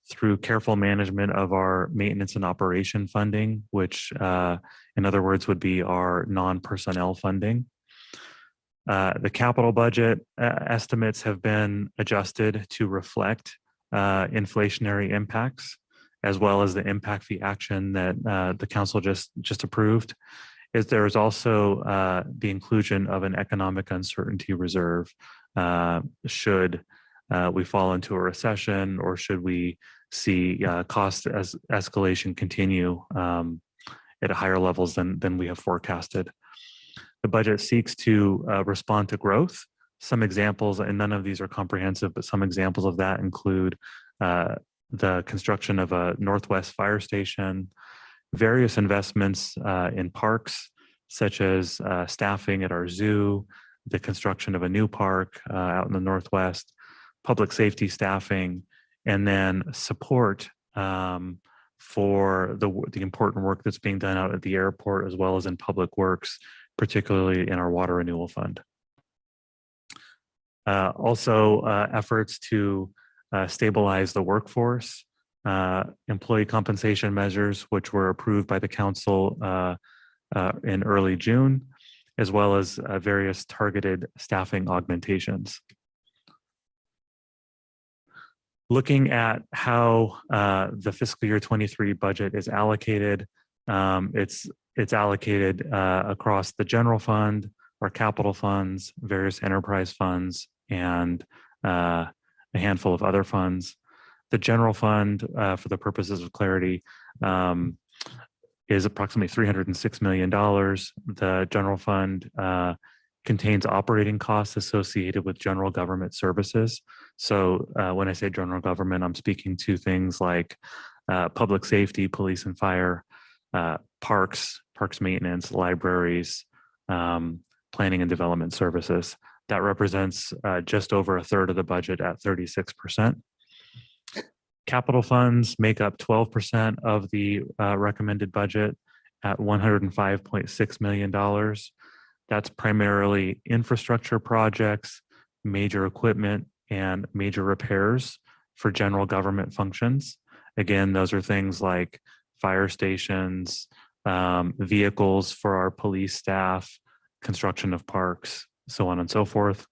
through careful management of our maintenance and operation funding, which in other words would be our non-personnel funding. The capital budget estimates have been adjusted to reflect inflationary impacts, as well as the impact fee action that the council just approved. There is also the inclusion of an economic uncertainty reserve should we fall into a recession, or should we see cost escalation continue at higher levels than we have forecasted. The budget seeks to respond to growth. Some examples, and none of these are comprehensive, but some examples of that include the construction of a Northwest fire station, various investments in parks, such as staffing at our zoo, the construction of a new park out in the Northwest, public safety staffing, and then support for the important work that's being done out at the airport, as well as in public works, particularly in our water renewal fund. Also, efforts to stabilize the workforce, employee compensation measures, which were approved by the council in early June, as well as various targeted staffing augmentations. Looking at how the fiscal year 23 budget is allocated, it's allocated across the general fund, our capital funds, various enterprise funds, and a handful of other funds. The general fund, for the purposes of clarity, is approximately $306 million. The general fund contains operating costs associated with general government services. So when I say general government, I'm speaking to things like public safety, police and fire, parks maintenance, libraries, planning and development services. That represents just over a third of the budget at 36%. Capital funds make up 12% of the recommended budget at $105.6 million. That's primarily infrastructure projects, major equipment, and major repairs for general government functions. Again, those are things like fire stations, vehicles for our police staff, construction of parks, so on and so forth.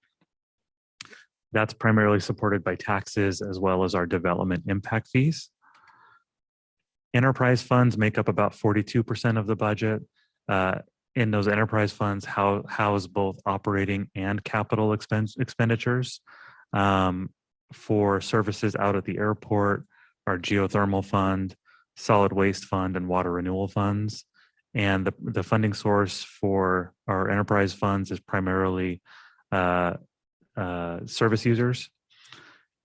That's primarily supported by taxes as well as our development impact fees. Enterprise funds make up about 42% of the budget. In those enterprise funds house both operating and capital expenditures for services out at the airport, our geothermal fund, solid waste fund, and water renewal funds. And the funding source for our enterprise funds is primarily service users.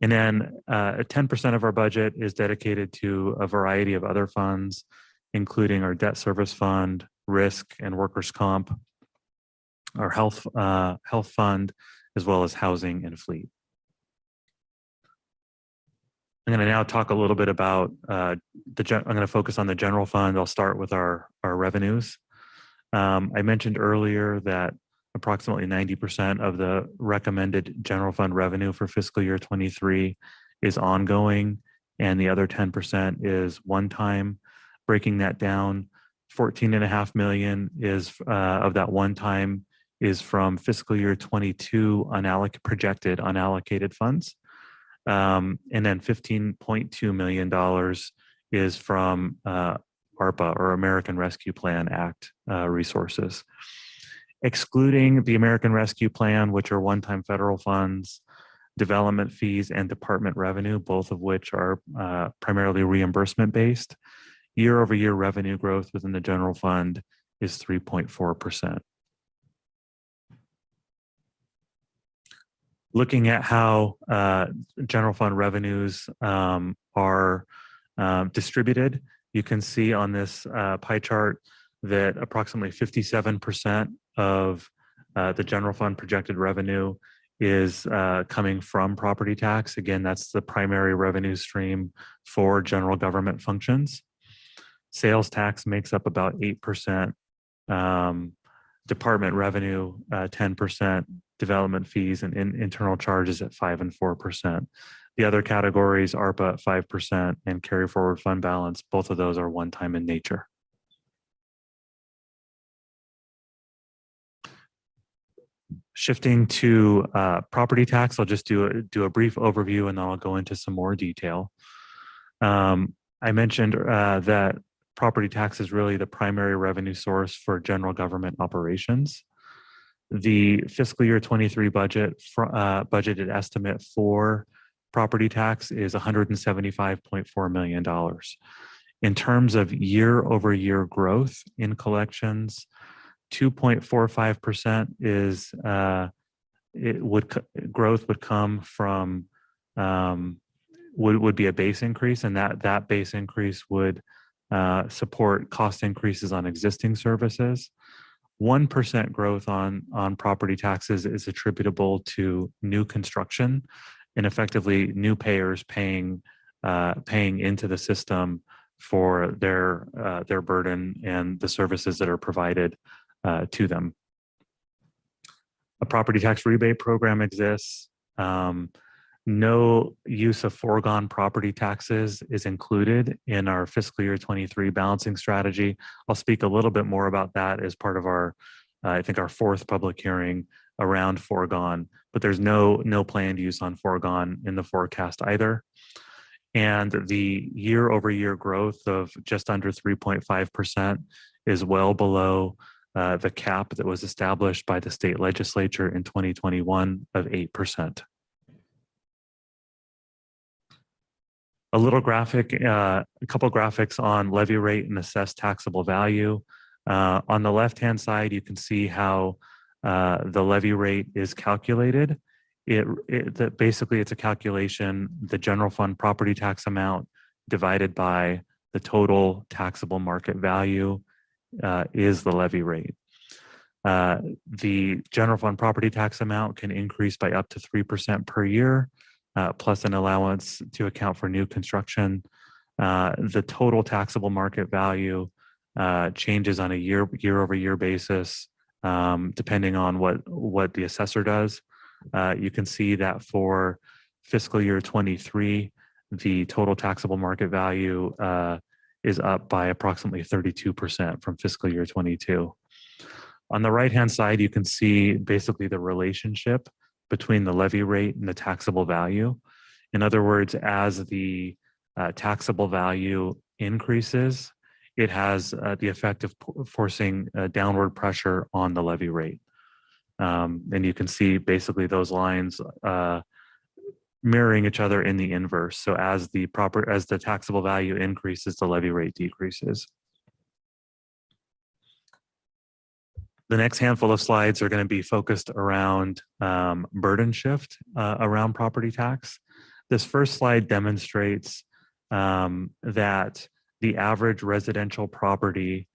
And then 10% of our budget is dedicated to a variety of other funds, including our debt service fund, risk and workers' comp, our health fund, as well as housing and fleet. I'm going to now talk a little bit about I'm going to focus on the general fund. I'll start with our revenues. I mentioned earlier that approximately 90% of the recommended general fund revenue for fiscal year 23 is ongoing, and the other 10% is one time. Breaking that down, $14.5 million is of that one time is from fiscal year 22 projected unallocated funds. And then $15.2 million is from ARPA, or American Rescue Plan Act resources. Excluding the American Rescue Plan, which are one-time federal funds, development fees, and department revenue, both of which are primarily reimbursement-based, year-over-year revenue growth within the general fund is 3.4%. Looking at how general fund revenues are distributed, you can see on this pie chart that approximately 57% of the general fund projected revenue is coming from property tax. Again, that's the primary revenue stream for general government functions. Sales tax makes up about 8%. Department revenue, 10%, development fees and internal charges at 5% and 4%. The other categories, ARPA at 5% and carry forward fund balance, both of those are one-time in nature. Shifting to property tax, I'll just do a brief overview and then I'll go into some more detail. I mentioned that property tax is really the primary revenue source for general government operations. The fiscal year 23 budgeted estimate for property tax is $175.4 million. In terms of year-over-year growth in collections, 2.45% is growth would come from would be a base increase, and that base increase would support cost increases on existing services. 1% growth on property taxes is attributable to new construction and effectively new payers paying into the system for their burden and the services that are provided to them. A property tax rebate program exists. No use of foregone property taxes is included in our fiscal year 23 balancing strategy. I'll speak a little bit more about that as part of our, I think our fourth public hearing around foregone, but there's no planned use on foregone in the forecast either. And the year-over-year growth of just under 3.5% is well below the cap that was established by the state legislature in 2021 of 8%. A little graphic, a couple graphics on levy rate and assessed taxable value. On the left-hand side, you can see how the levy rate is calculated. Basically, it's a calculation, the general fund property tax amount divided by the total taxable market value is the levy rate. The general fund property tax amount can increase by up to 3% per year, plus an allowance to account for new construction. The total taxable market value changes on a year-over-year basis, depending on what the assessor does. You can see that for fiscal year 23, the total taxable market value is up by approximately 32% from fiscal year 22. On the right-hand side, you can see basically the relationship between the levy rate and the taxable value. In other words, as the taxable value increases, it has the effect of forcing downward pressure on the levy rate. And you can see basically those lines mirroring each other in the inverse. So as the taxable value increases, the levy rate decreases. The next handful of slides are going to be focused around burden shift around property tax. This first slide demonstrates that the average residential property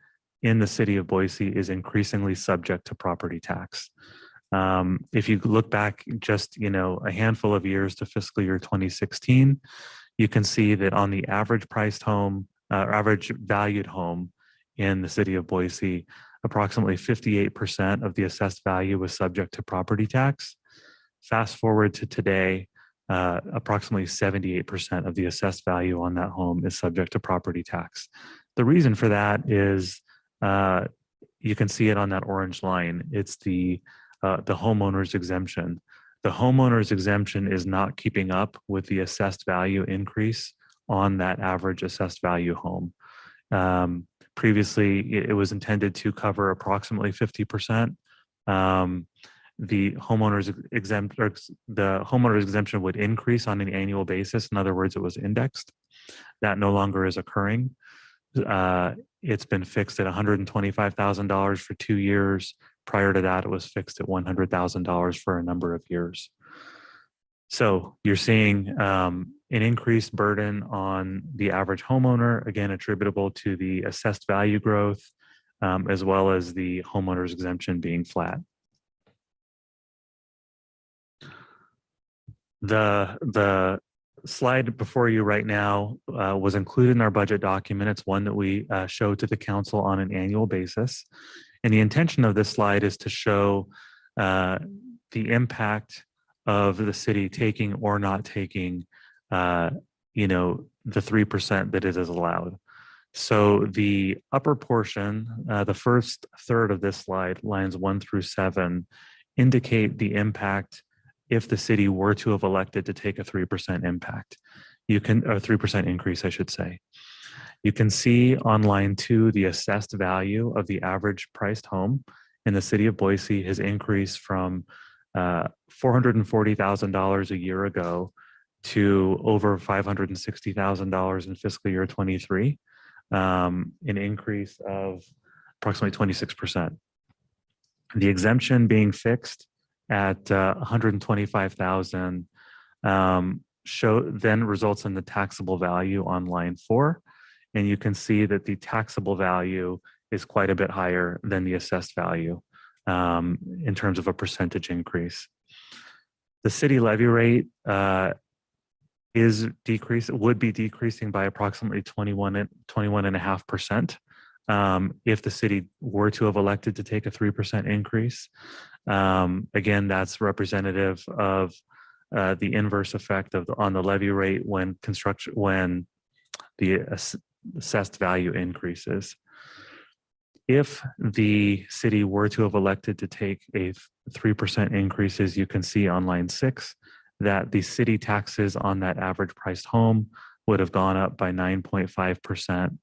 in the city of Boise is increasingly subject to property tax. If you look back just a handful of years to fiscal year 2016, you can see that on the average priced home, average valued home in the city of Boise, approximately 58% of the assessed value was subject to property tax. Fast forward to today, approximately 78% of the assessed value on that home is subject to property tax. The reason for that is you can see it on that orange line. It's the homeowner's exemption. The homeowner's exemption is not keeping up with the assessed value increase on that average assessed value home. Previously, it was intended to cover approximately 50%. The homeowner's exemption would increase on an annual basis. In other words, it was indexed. That no longer is occurring. It's been fixed at $125,000 for 2 years. Prior to that, it was fixed at $100,000 for a number of years. So you're seeing an increased burden on the average homeowner, again, attributable to the assessed value growth, as well as the homeowner's exemption being flat. The slide before you right now was included in our budget document. It's one that we show to the council on an annual basis. And the intention of this slide is to show the impact of the city taking or not taking, the 3% that it is allowed. So the upper portion, the first third of this slide, lines 1 through 7, indicate the impact if the city were to have elected to take a 3% impact. Or 3% increase, I should say. You can see on line 2, the assessed value of the average priced home in the city of Boise has increased from $440,000 a year ago to over $560,000 in fiscal year 23, an increase of approximately 26%. The exemption being fixed at $125,000 then results in the taxable value on line 4. And you can see that the taxable value is quite a bit higher than the assessed value in terms of a percentage increase. The city levy rate would be decreasing by approximately 21.5% if the city were to have elected to take a 3% increase. Again, that's representative of the inverse effect on the levy rate when the assessed value increases. If the city were to have elected to take a 3% increases, you can see on line 6 that the city taxes on that average priced home would have gone up by 9.5%,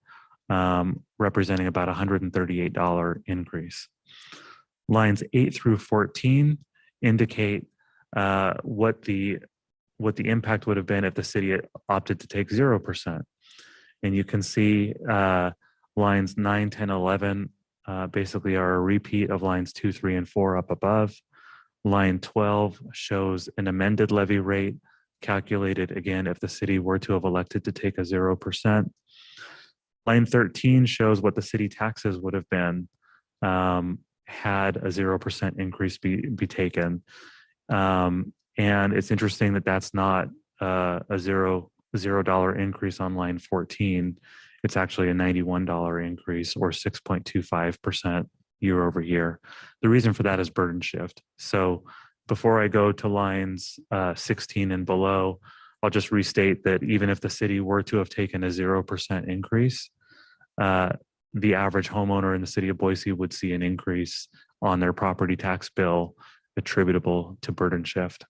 representing about $138 increase. Lines 8 through 14 indicate what the impact would have been if the city had opted to take 0%. And you can see lines 9, 10, 11 basically are a repeat of lines 2, 3, and 4 up above. Line 12 shows an amended levy rate calculated again if the city were to have elected to take a 0%. Line 13 shows what the city taxes would have been had a 0% increase be taken. And it's interesting that that's not a $0 increase on line 14. It's actually a $91 increase or 6.25% year over year. The reason for that is burden shift. So before I go to lines 16 and below, I'll just restate that even if the city were to have taken a 0% increase, the average homeowner in the city of Boise would see an increase on their property tax bill attributable to burden shift.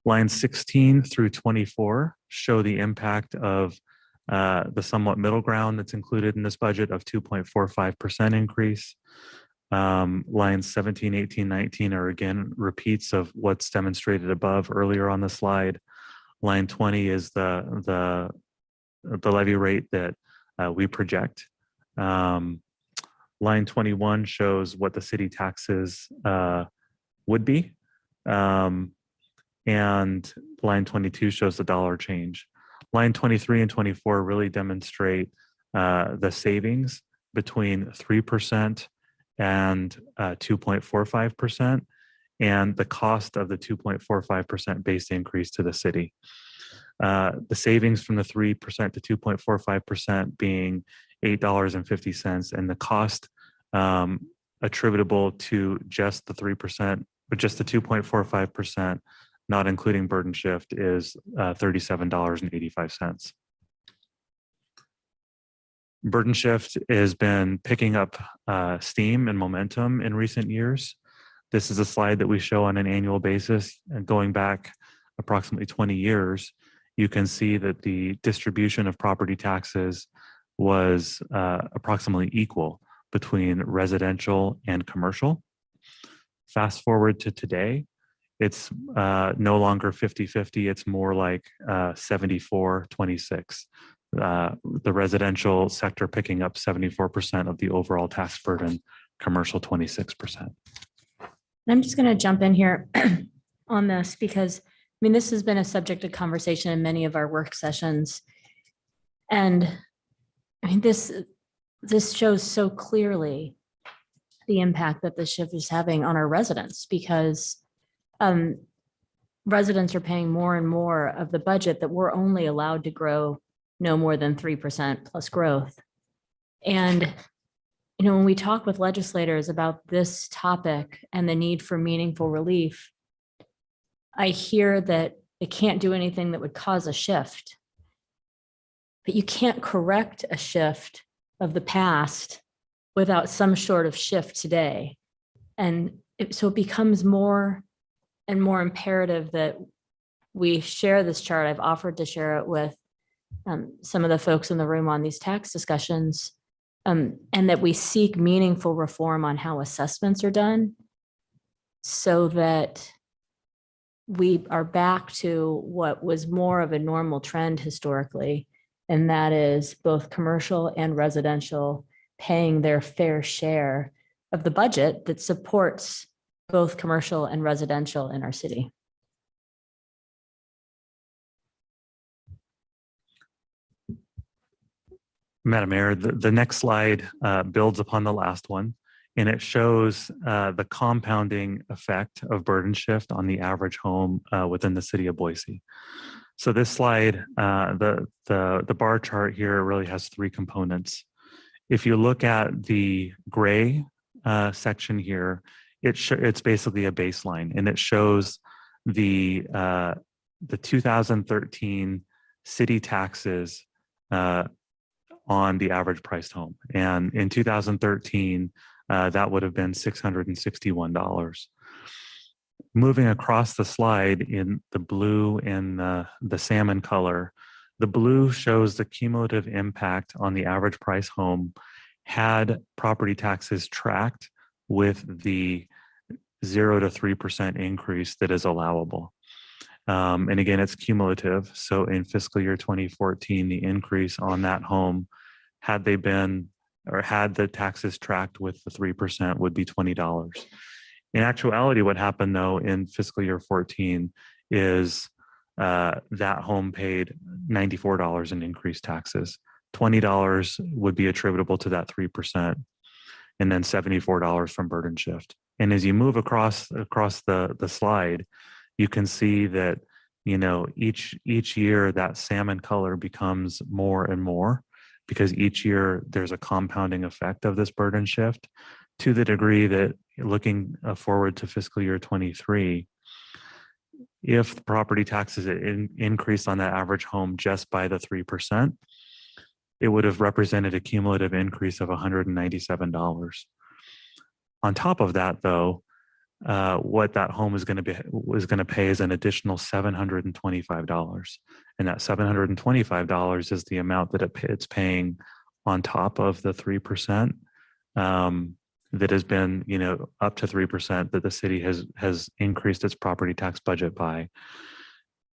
Lines 16 through 24 show the impact of the somewhat middle ground that's included in this budget of 2.45% increase. Lines 17, 18, 19 are again repeats of what's demonstrated above earlier on the slide. Line 20 is the levy rate that we project. Line 21 shows what the city taxes would be. And line 22 shows the dollar change. Line 23 and 24 really demonstrate the savings between 3% and 2.45% and the cost of the 2.45% base increase to the city. The savings from the 3% to 2.45% being $8.50 and the cost attributable to just the 3%, but just the 2.45%, not including burden shift, is $37.85. Burden shift has been picking up steam and momentum in recent years. This is a slide that we show on an annual basis, and going back approximately 20 years, you can see that the distribution of property taxes was approximately equal between residential and commercial. Fast forward to today, it's no longer 50-50, it's more like 74-26. The residential sector picking up 74% of the overall tax burden, commercial 26%. I'm just going to jump in here on this because, I mean, this has been a subject of conversation in many of our work sessions. And I mean, this shows so clearly the impact that the shift is having on our residents because residents are paying more and more of the budget that we're only allowed to grow no more than 3% plus growth. And, you know, when we talk with legislators about this topic and the need for meaningful relief, I hear that it can't do anything that would cause a shift. But you can't correct a shift of the past without some sort of shift today. And so it becomes more and more imperative that we share this chart. I've offered to share it with some of the folks in the room on these tax discussions, and that we seek meaningful reform on how assessments are done so that we are back to what was more of a normal trend historically, and that is both commercial and residential paying their fair share of the budget that supports both commercial and residential in our city. Madam Mayor, the next slide builds upon the last one, and it shows the compounding effect of burden shift on the average home within the city of Boise. So this slide, the bar chart here really has three components. If you look at the gray section here, it's basically a baseline, and it shows the 2013 city taxes on the average priced home. And in 2013, that would have been $661. Moving across the slide in the blue and the salmon color, the blue shows the cumulative impact on the average price home had property taxes tracked with the 0 to 3% increase that is allowable. And again, it's cumulative. So in fiscal year 2014, the increase on that home, had they been, or had the taxes tracked with the 3%, would be $20. In actuality, what happened though in fiscal year 14 is that home paid $94 in increased taxes. $20 would be attributable to that 3%, and then $74 from burden shift. And as you move across the slide, you can see that, you know, each year that salmon color becomes more and more, because each year there's a compounding effect of this burden shift, to the degree that looking forward to fiscal year 23, if the property taxes increased on that average home just by the 3%, it would have represented a cumulative increase of $197. On top of that, though, what that home is going to pay is an additional $725, and that $725 is the amount that it's paying on top of the 3%. That has been, you know, up to 3% that the city has increased its property tax budget by.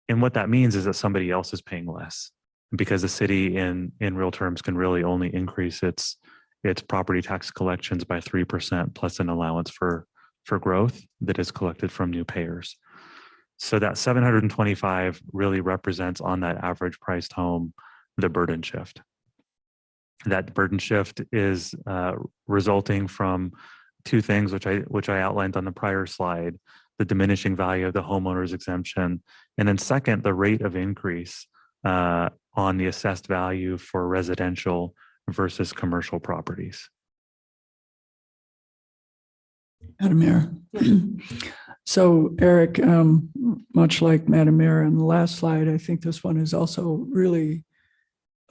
And what that means is that somebody else is paying less, because the city in real terms can really only increase its property tax collections by 3% plus an allowance for growth that is collected from new payers. So that 725 really represents, on that average priced home, the burden shift. That burden shift is resulting from two things, which I outlined on the prior slide: the diminishing value of the homeowner's exemption, and then second, the rate of increase on the assessed value for residential versus commercial properties. Madam Mayor. So Eric, much like Madam Mayor on the last slide, I think this one is also really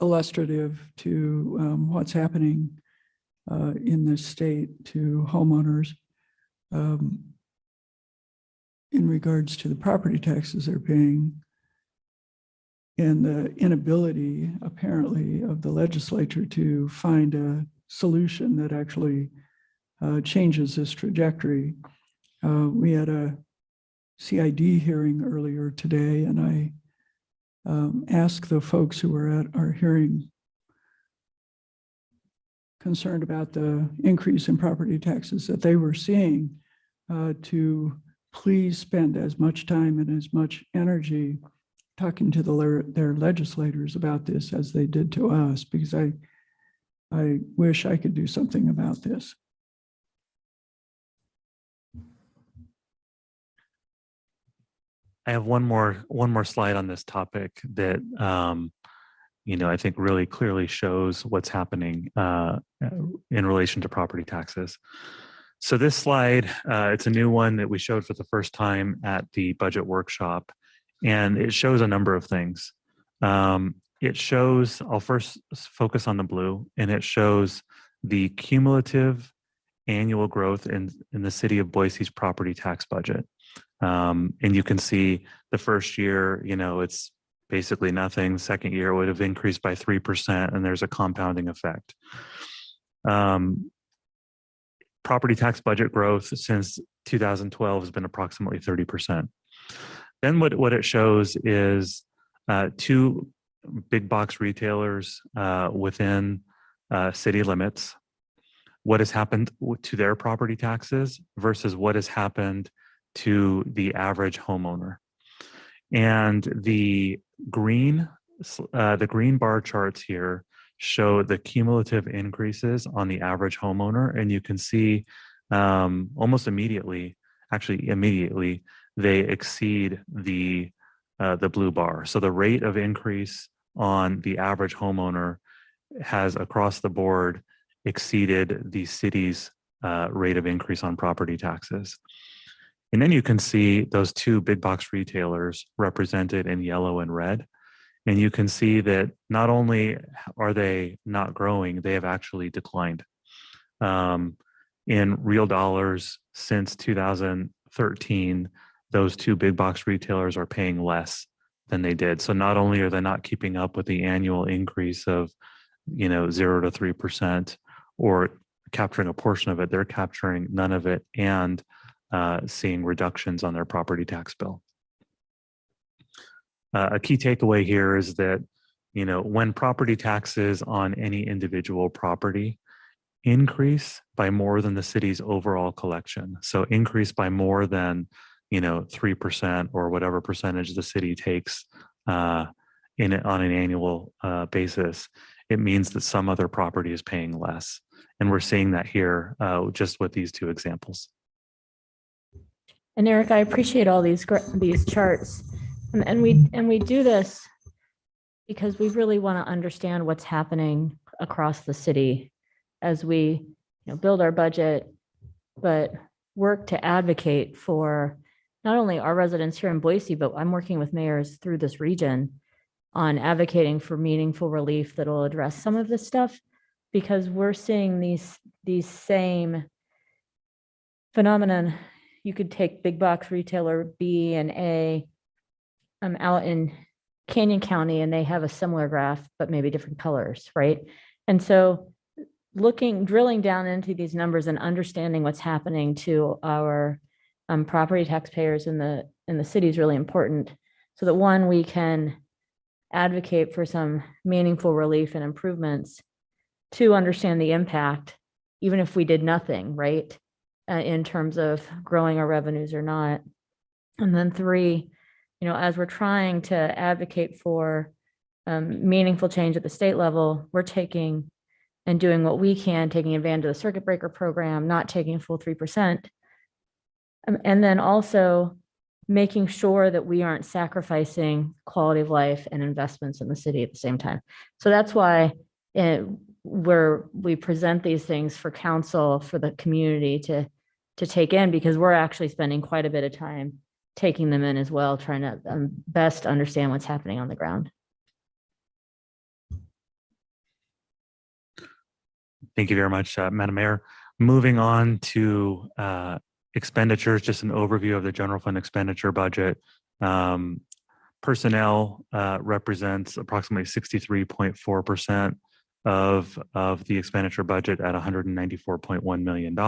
illustrative to what's happening in this state to homeowners in regards to the property taxes they're paying, and the inability, apparently, of the legislature to find a solution that actually changes this trajectory. We had a CID hearing earlier today, and I asked the folks who were at our hearing concerned about the increase in property taxes that they were seeing to please spend as much time and as much energy talking to their legislators about this as they did to us, because I wish I could do something about this. have one more slide on this topic that I think really clearly shows what's happening in relation to property taxes. So this slide, it's a new one that we showed for the first time at the budget workshop, and it shows a number of things. It shows, I'll first focus on the blue, and it shows the cumulative annual growth in the city of Boise's property tax budget. And you can see the first year, it's basically nothing. Second year would have increased by 3%, and there's a compounding effect. Property tax budget growth since 2012 has been approximately 30%. Then what it shows is two big box retailers within city limits, what has happened to their property taxes versus what has happened to the average homeowner. And the green bar charts here show the cumulative increases on the average homeowner, and you can see almost immediately, they exceed the blue bar. So the rate of increase on the average homeowner has across the board exceeded the city's rate of increase on property taxes. And then you can see those two big box retailers represented in yellow and red. And you can see that not only are they not growing, they have actually declined. In real dollars since 2013, those two big box retailers are paying less than they did. So not only are they not keeping up with the annual increase of 0 to 3% or capturing a portion of it, they're capturing none of it and seeing reductions on their property tax bill. A key takeaway here is that, when property taxes on any individual property increase by more than the city's overall collection, so increase by more than, 3% or whatever percentage the city takes on an annual basis, it means that some other property is paying less. And we're seeing that here just with these two examples. And Eric, I appreciate all these charts. And we do this because we really want to understand what's happening across the city as we build our budget, but work to advocate for not only our residents here in Boise, but I'm working with mayors through this region on advocating for meaningful relief that will address some of this stuff, because we're seeing these same phenomenon. You could take big box retailer B and A out in Canyon County, and they have a similar graph, but maybe different colors, right? And so drilling down into these numbers and understanding what's happening to our property taxpayers in the city is really important, so that one, we can advocate for some meaningful relief and improvements, to understand the impact, even if we did nothing, right? In terms of growing our revenues or not. And then three, as we're trying to advocate for meaningful change at the state level, we're taking and doing what we can, taking advantage of the circuit breaker program, not taking full 3%. And then also making sure that we aren't sacrificing quality of life and investments in the city at the same time. So that's why we present these things for council, for the community to take in, because we're actually spending quite a bit of time taking them in as well, trying to best understand what's happening on the ground. Thank you very much, Madam Mayor. Moving on to expenditures, just an overview of the general fund expenditure budget. Personnel represents approximately 63.4% of the expenditure budget at $194.1 million.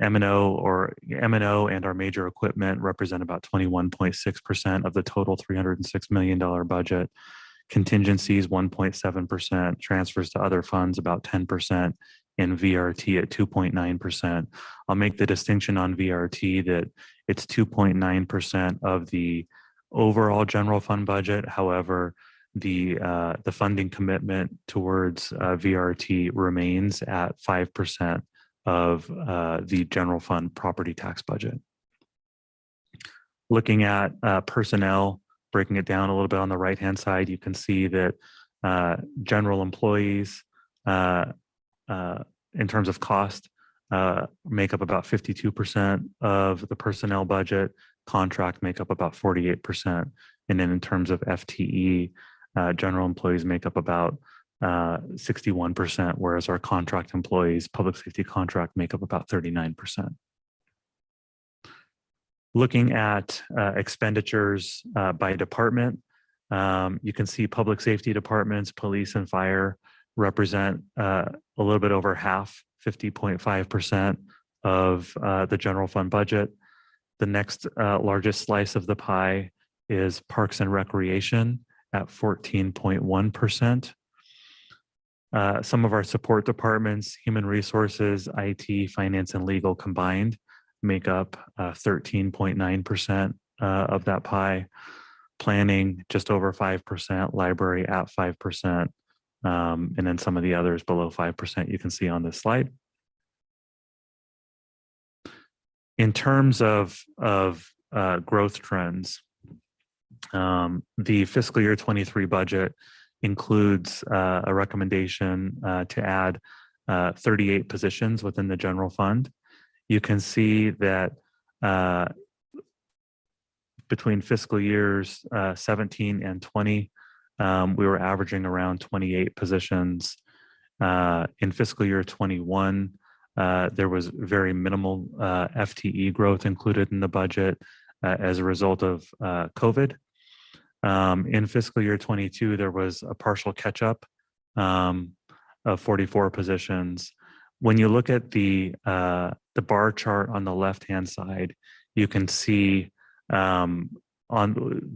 M&O and our major equipment represent about 21.6% of the total $306 million budget. Contingencies 1.7%, transfers to other funds about 10%, and VRT at 2.9%. I'll make the distinction on VRT that it's 2.9% of the overall general fund budget. However, the funding commitment towards VRT remains at 5% of the general fund property tax budget. Looking at personnel, breaking it down a little bit on the right-hand side, you can see that general employees, in terms of cost, make up about 52% of the personnel budget. Contract make up about 48%. And then in terms of FTE, general employees make up about 61%, whereas our contract employees, public safety contract, make up about 39%. Looking at expenditures by department, you can see public safety departments, police and fire represent a little bit over half, 50.5% of the general fund budget. The next largest slice of the pie is parks and recreation at 14.1%. Some of our support departments, human resources, IT, finance, and legal combined make up 13.9% of that pie. Planning just over 5%, library at 5%, and then some of the others below 5% you can see on this slide. In terms of growth trends, the fiscal year 23 budget includes a recommendation to add 38 positions within the general fund. You can see that between fiscal years 17 and 20, we were averaging around 28 positions. In fiscal year 21, there was very minimal FTE growth included in the budget as a result of COVID. In fiscal year 22, there was a partial catch-up of 44 positions. When you look at the bar chart on the left-hand side, you can see on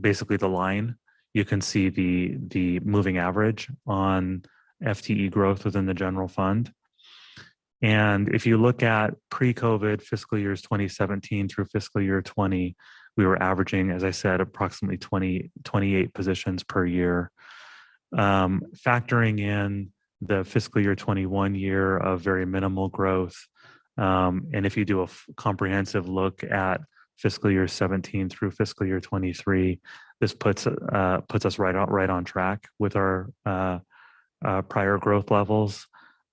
basically the line, you can see the moving average on FTE growth within the general fund. And if you look at pre-COVID fiscal years 2017 through fiscal year 20, we were averaging, as I said, approximately 28 positions per year. Factoring in the fiscal year 21 year of very minimal growth, and if you do a comprehensive look at fiscal year 17 through fiscal year 23, this puts us right on track with our prior growth levels,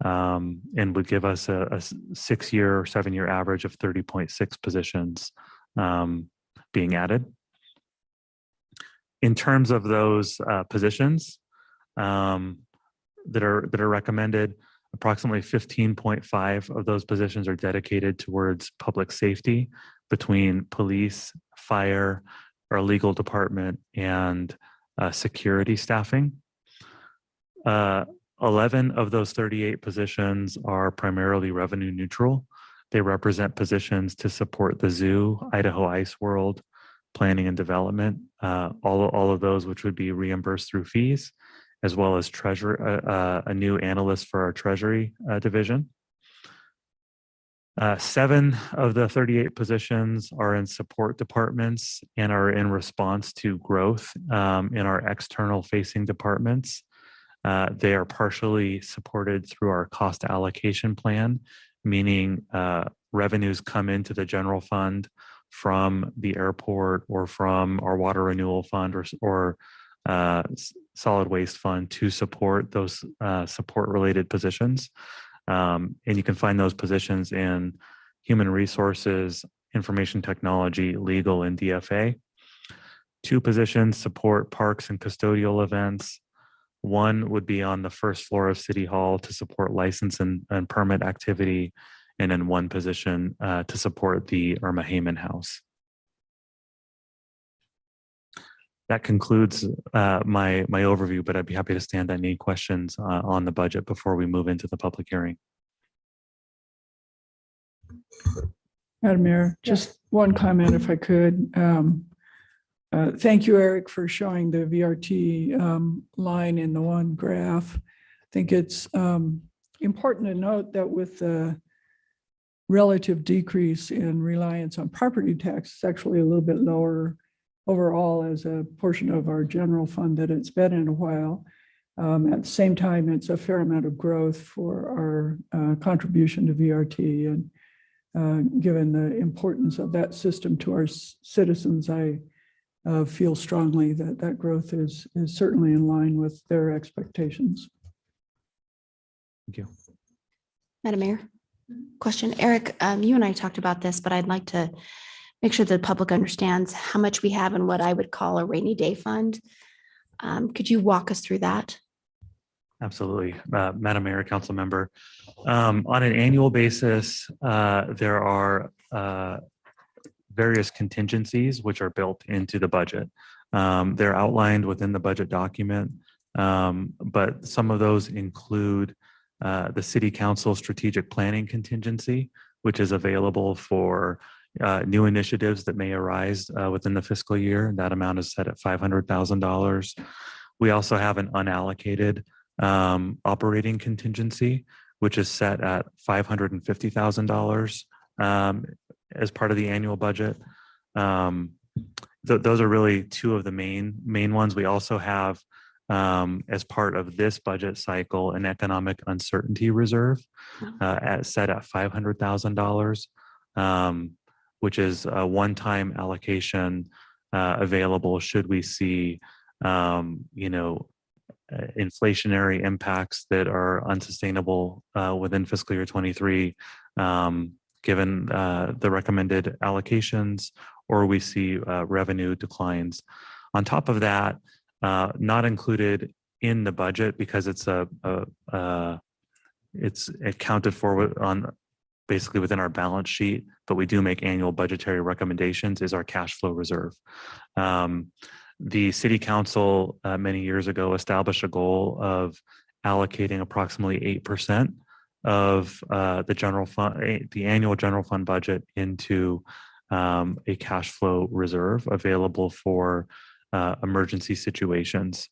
and would give us a 6-year or 7-year average of 30.6 positions being added. In terms of those positions that are recommended, approximately 15.5 of those positions are dedicated towards public safety between police, fire, our legal department, and security staffing. 11 of those 38 positions are primarily revenue neutral. They represent positions to support the zoo, Idaho Ice World, planning and development, all of those which would be reimbursed through fees, as well as a new analyst for our treasury division. 7 of the 38 positions are in support departments and are in response to growth in our external facing departments. They are partially supported through our cost allocation plan, meaning revenues come into the general fund from the airport or from our water renewal fund or solid waste fund to support those support related positions. And you can find those positions in human resources, information technology, legal, and DFA. 2 positions support parks and custodial events. 1 would be on the first floor of City Hall to support license and permit activity, and then 1 position to support the Irma Heyman House. That concludes my overview, but I'd be happy to stand on any questions on the budget before we move into the public hearing. Madam Mayor, just one comment if I could. Thank you, Eric, for showing the VRT line in the one graph. I think it's important to note that with the relative decrease in reliance on property tax, it's actually a little bit lower overall as a portion of our general fund that it's been in a while. At the same time, it's a fair amount of growth for our contribution to VRT. And given the importance of that system to our citizens, I feel strongly that that growth is certainly in line with their expectations. Thank you. Madam Mayor, question. Eric, you and I talked about this, but I'd like to make sure the public understands how much we have in what I would call a rainy day fund. Could you walk us through that? Absolutely. Madam Mayor, Council Member, on an annual basis, there are various contingencies which are built into the budget. They're outlined within the budget document, but some of those include the City Council Strategic Planning Contingency, which is available for new initiatives that may arise within the fiscal year. That amount is set at $500,000. We also have an unallocated operating contingency, which is set at $550,000 as part of the annual budget. Those are really two of the main ones. We also have, as part of this budget cycle, an economic uncertainty reserve set at $500,000, which is a one-time allocation available should we see, inflationary impacts that are unsustainable within fiscal year 23, given the recommended allocations, or we see revenue declines. On top of that, not included in the budget because it's accounted for on basically within our balance sheet, but we do make annual budgetary recommendations, is our cash flow reserve. The City Council many years ago established a goal of allocating approximately 8% of the general fund, the annual general fund budget into a cash flow reserve available for emergency situations.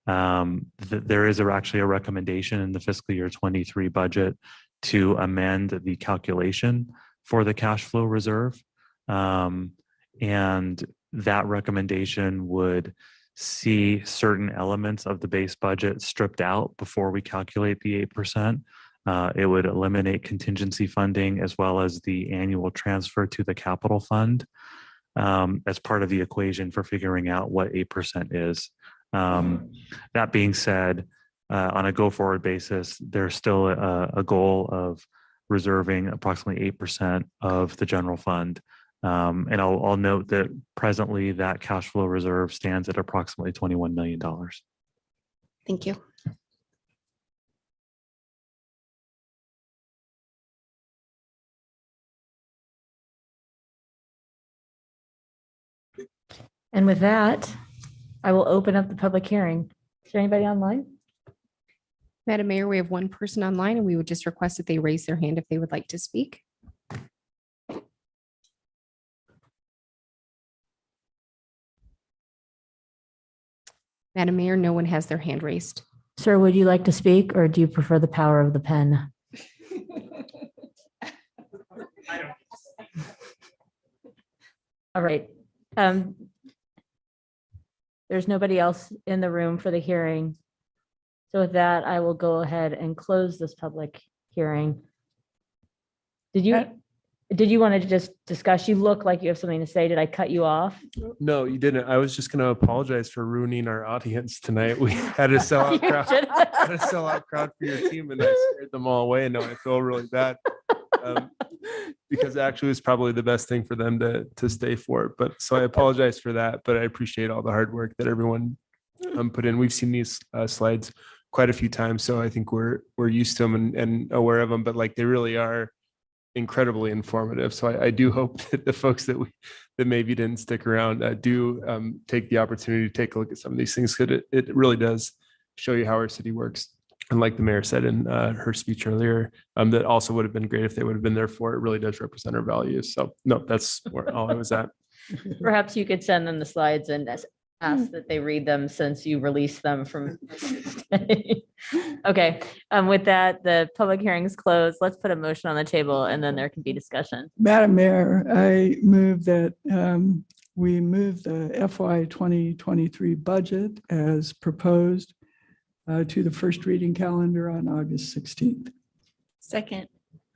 There is actually a recommendation in the fiscal year 23 budget to amend the calculation for the cash flow reserve. And that recommendation would see certain elements of the base budget stripped out before we calculate the 8%. It would eliminate contingency funding as well as the annual transfer to the capital fund as part of the equation for figuring out what 8% is. That being said, on a go-forward basis, there's still a goal of reserving approximately 8% of the general fund. And I'll note that presently that cash flow reserve stands at approximately $21 million. Thank you. And with that, I will open up the public hearing. Is there anybody online? Madam Mayor, we have one person online and we would just request that they raise their hand if they would like to speak. Madam Mayor, no one has their hand raised. Sir, would you like to speak or do you prefer the power of the pen? All right. There's nobody else in the room for the hearing. So with that, I will go ahead and close this public hearing. Did you want to just discuss? You look like you have something to say. Did I cut you off? No, you didn't. I was just going to apologize for ruining our audience tonight. We had a sellout crowd for your team, and I scared them all away. And now I feel really bad because actually it's probably the best thing for them to stay for it. But so I apologize for that. But I appreciate all the hard work that everyone put in. We've seen these slides quite a few times, so I think we're used to them and aware of them. But like they really are incredibly informative. So I do hope that the folks that maybe didn't stick around do take the opportunity to take a look at some of these things, because it really does show you how our city works. And like the mayor said in her speech earlier, that also would have been great if they would have been there for it. It really does represent our values. So no, that's where all I was at. Perhaps you could send them the slides and ask that they read them since you released them from. Okay, with that, the public hearing is closed. Let's put a motion on the table and then there can be discussion. Madam Mayor, I move that we move the FY 2023 budget as proposed to the first reading calendar on August 16th. Second.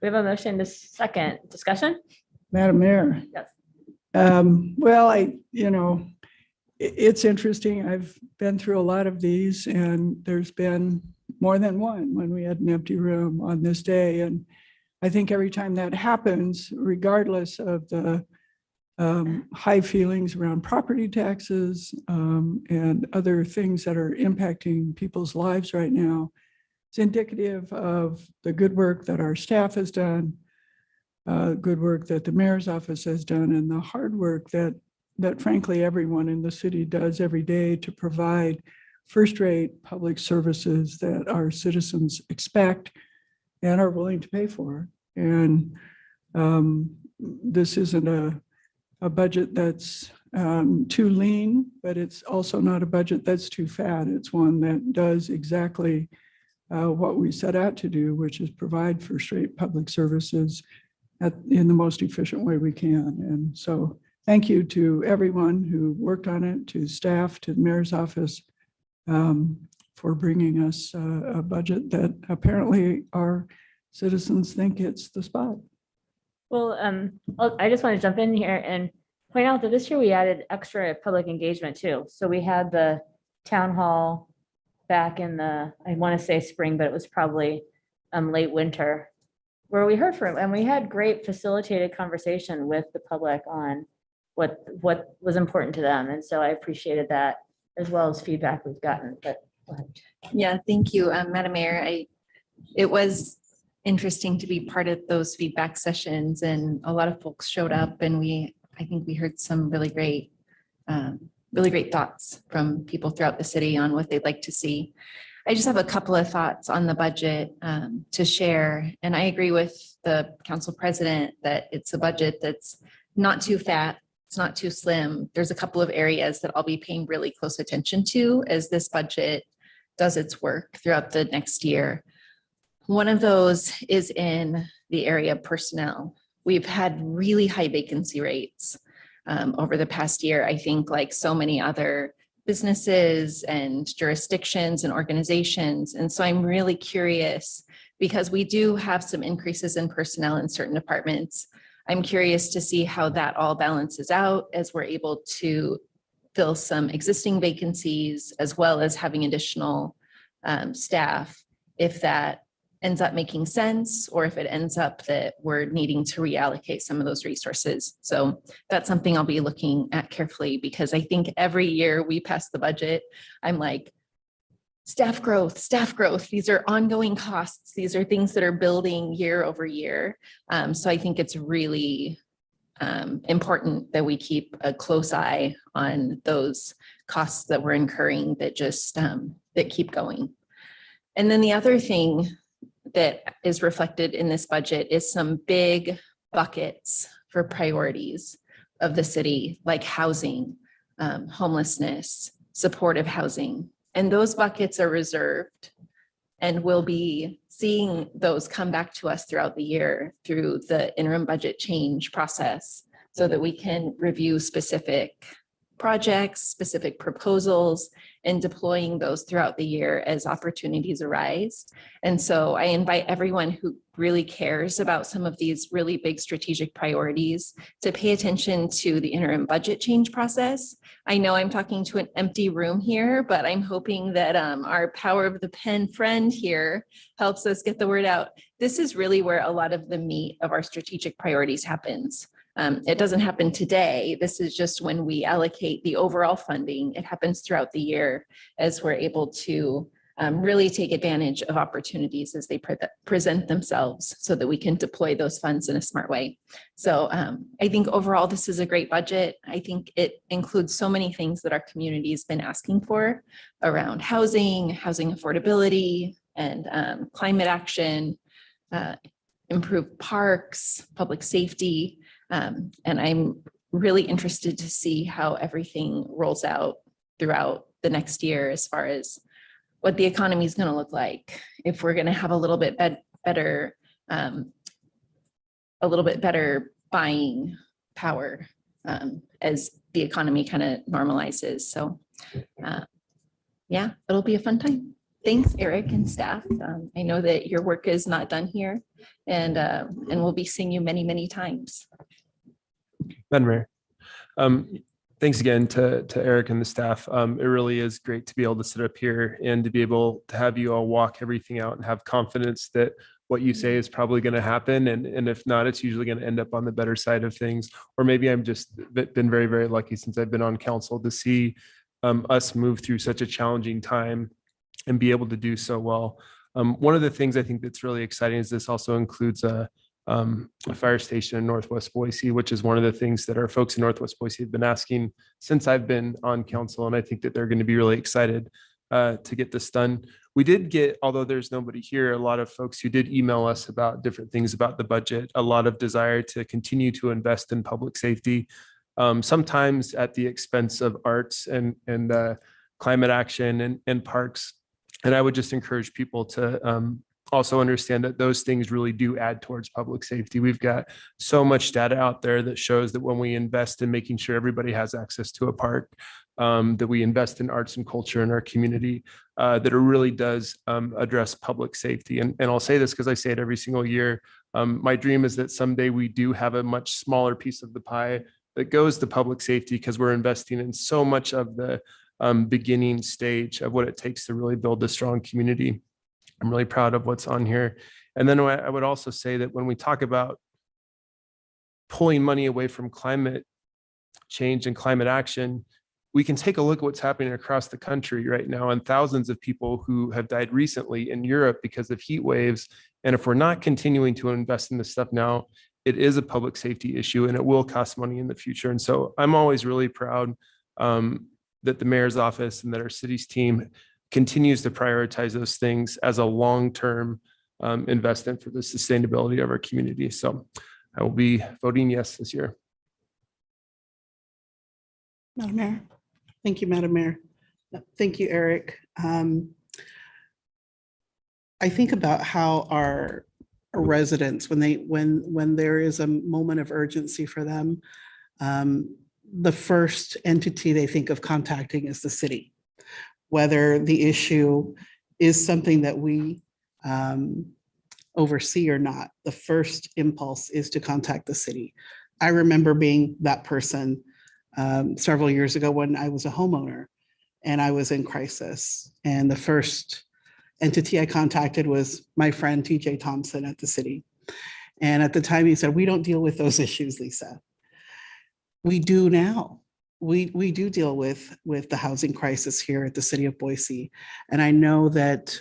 We have a motion to second discussion. Madam Mayor. Yes. Well, it's interesting. I've been through a lot of these, and there's been more than one when we had an empty room on this day. And I think every time that happens, regardless of the high feelings around property taxes and other things that are impacting people's lives right now, it's indicative of the good work that our staff has done, good work that the mayor's office has done, and the hard work that frankly everyone in the city does every day to provide first-rate public services that our citizens expect and are willing to pay for. And this isn't a budget that's too lean, but it's also not a budget that's too fat. It's one that does exactly what we set out to do, which is provide first-rate public services in the most efficient way we can. And so thank you to everyone who worked on it, to staff, to the mayor's office, for bringing us a budget that apparently our citizens think it's the spot. Well, I just want to jump in here and point out that this year we added extra public engagement too. So we had the town hall back in the, I want to say spring, but it was probably late winter, where we heard from, and we had great facilitated conversation with the public on what was important to them. And so I appreciated that, as well as feedback we've gotten. But go ahead. Yeah, thank you, Madam Mayor. It was interesting to be part of those feedback sessions, and a lot of folks showed up, and I think we heard some really great thoughts from people throughout the city on what they'd like to see. I just have a couple of thoughts on the budget to share. And I agree with the council president that it's a budget that's not too fat. It's not too slim. There's a couple of areas that I'll be paying really close attention to as this budget does its work throughout the next year. One of those is in the area of personnel. We've had really high vacancy rates over the past year. I think, like so many other businesses and jurisdictions and organizations. And so I'm really curious, because we do have some increases in personnel in certain departments. I'm curious to see how that all balances out as we're able to fill some existing vacancies, as well as having additional staff, if that ends up making sense, or if it ends up that we're needing to reallocate some of those resources. So that's something I'll be looking at carefully, because I think every year we pass the budget, I'm like, staff growth. These are ongoing costs. These are things that are building year over year. So I think it's really important that we keep a close eye on those costs that we're incurring that just that keep going. And then the other thing that is reflected in this budget is some big buckets for priorities of the city, like housing, homelessness, supportive housing. And those buckets are reserved, and we'll be seeing those come back to us throughout the year through the interim budget change process, so that we can review specific projects, specific proposals, and deploying those throughout the year as opportunities arise. And so I invite everyone who really cares about some of these really big strategic priorities to pay attention to the interim budget change process. I know I'm talking to an empty room here, but I'm hoping that our power of the pen friend here helps us get the word out. This is really where a lot of the meat of our strategic priorities happens. It doesn't happen today. This is just when we allocate the overall funding. It happens throughout the year as we're able to really take advantage of opportunities as they present themselves, so that we can deploy those funds in a smart way. So I think overall, this is a great budget. I think it includes so many things that our community has been asking for around housing affordability, and climate action, improved parks, public safety. And I'm really interested to see how everything rolls out throughout the next year, as far as what the economy is going to look like, if we're going to have a little bit better buying power as the economy kind of normalizes. So yeah, it'll be a fun time. thanks, Eric and staff. I know that your work is not done here, and we'll be seeing you many, many times. Madam Mayor. Thanks again to Eric and the staff. It really is great to be able to sit up here and to be able to have you all walk everything out and have confidence that what you say is probably going to happen. And if not, it's usually going to end up on the better side of things. Or maybe I'm just been very, very lucky since I've been on council to see us move through such a challenging time and be able to do so well. One of the things I think that's really exciting is this also includes a fire station in Northwest Boise, which is one of the things that our folks in Northwest Boise have been asking since I've been on council. And I think that they're going to be really excited to get this done. We did get, although there's nobody here, a lot of folks who did email us about different things about the budget, a lot of desire to continue to invest in public safety, sometimes at the expense of arts and climate action and parks. And I would just encourage people to also understand that those things really do add towards public safety. We've got so much data out there that shows that when we invest in making sure everybody has access to a park, that we invest in arts and culture in our community, that it really does address public safety. And I'll say this because I say it every single year. My dream is that someday we do have a much smaller piece of the pie that goes to public safety, because we're investing in so much of the beginning stage of what it takes to really build a strong community. I'm really proud of what's on here. And then I would also say that when we talk about pulling money away from climate change and climate action, we can take a look at what's happening across the country right now, and thousands of people who have died recently in Europe because of heat waves. And if we're not continuing to invest in this stuff now, it is a public safety issue and it will cost money in the future. And so I'm always really proud that the mayor's office and that our city's team continues to prioritize those things as a long-term investment for the sustainability of our community. So I will be voting yes this year. Madam Mayor. Thank you, Madam Mayor. Thank you, Eric. I think about how our residents, when there is a moment of urgency for them, the first entity they think of contacting is the city. Whether the issue is something that we oversee or not, the first impulse is to contact the city. I remember being that person several years ago when I was a homeowner and I was in crisis. And the first entity I contacted was my friend, TJ Thompson at the city. And at the time he said, "We don't deal with those issues, Lisa." We do now. We do deal with the housing crisis here at the city of Boise. And I know that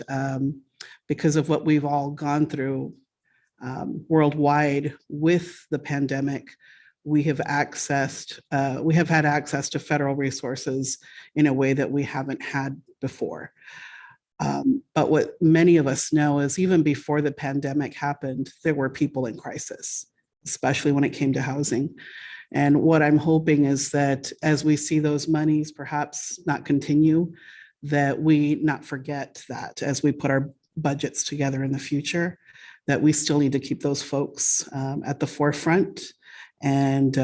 because of what we've all gone through worldwide with the pandemic, we have had access to federal resources in a way that we haven't had before. But what many of us know is even before the pandemic happened, there were people in crisis, especially when it came to housing. And what I'm hoping is that as we see those monies perhaps not continue, that we not forget that as we put our budgets together in the future, that we still need to keep those folks at the forefront and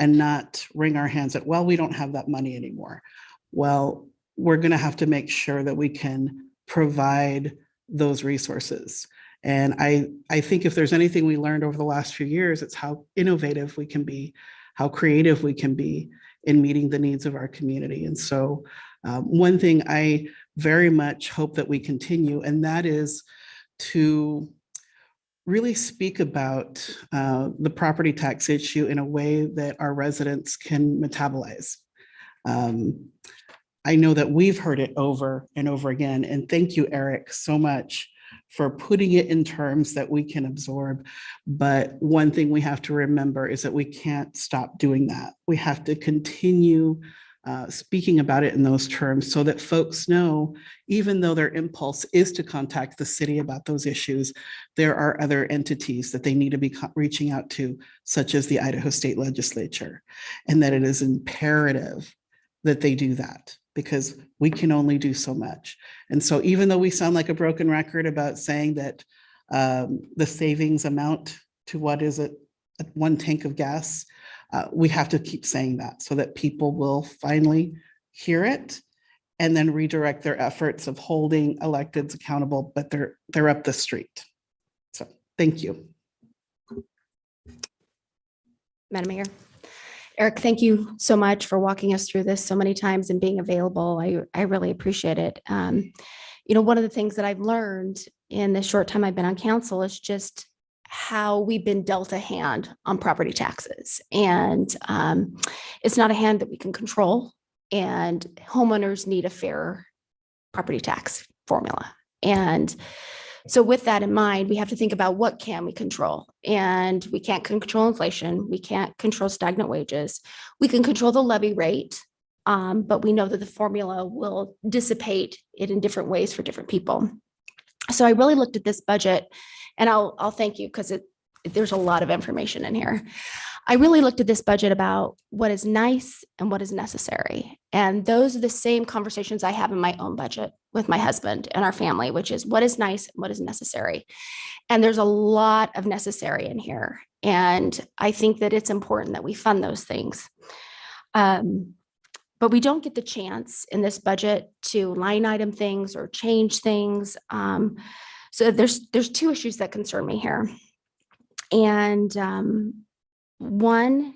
not wring our hands at, well, we don't have that money anymore. Well, we're going to have to make sure that we can provide those resources. And I think if there's anything we learned over the last few years, it's how innovative we can be, how creative we can be in meeting the needs of our community. And so one thing I very much hope that we continue, and that is to really speak about the property tax issue in a way that our residents can metabolize. I know that we've heard it over and over again, and thank you, Eric, so much for putting it in terms that we can absorb. But one thing we have to remember is that we can't stop doing that. We have to continue speaking about it in those terms so that folks know, even though their impulse is to contact the city about those issues, there are other entities that they need to be reaching out to, such as the Idaho State Legislature, and that it is imperative that they do that, because we can only do so much. And so even though we sound like a broken record about saying that the savings amount to what is it, one tank of gas, we have to keep saying that so that people will finally hear it and then redirect their efforts of holding electeds accountable, but they're up the street. So thank you. Madam Mayor. Eric, thank you so much for walking us through this so many times and being available. I really appreciate it. One of the things that I've learned in the short time I've been on council is just how we've been dealt a hand on property taxes. And it's not a hand that we can control. And homeowners need a fair property tax formula. And so with that in mind, we have to think about what can we control. And we can't control inflation. We can't control stagnant wages. We can control the levy rate, but we know that the formula will dissipate it in different ways for different people. So I really looked at this budget, and I'll thank you because there's a lot of information in here. I really looked at this budget about what is nice and what is necessary. And those are the same conversations I have in my own budget with my husband and our family, which is what is nice and what is necessary. And there's a lot of necessary in here. And I think that it's important that we fund those things. But we don't get the chance in this budget to line item things or change things. So there's two issues that concern me here. And one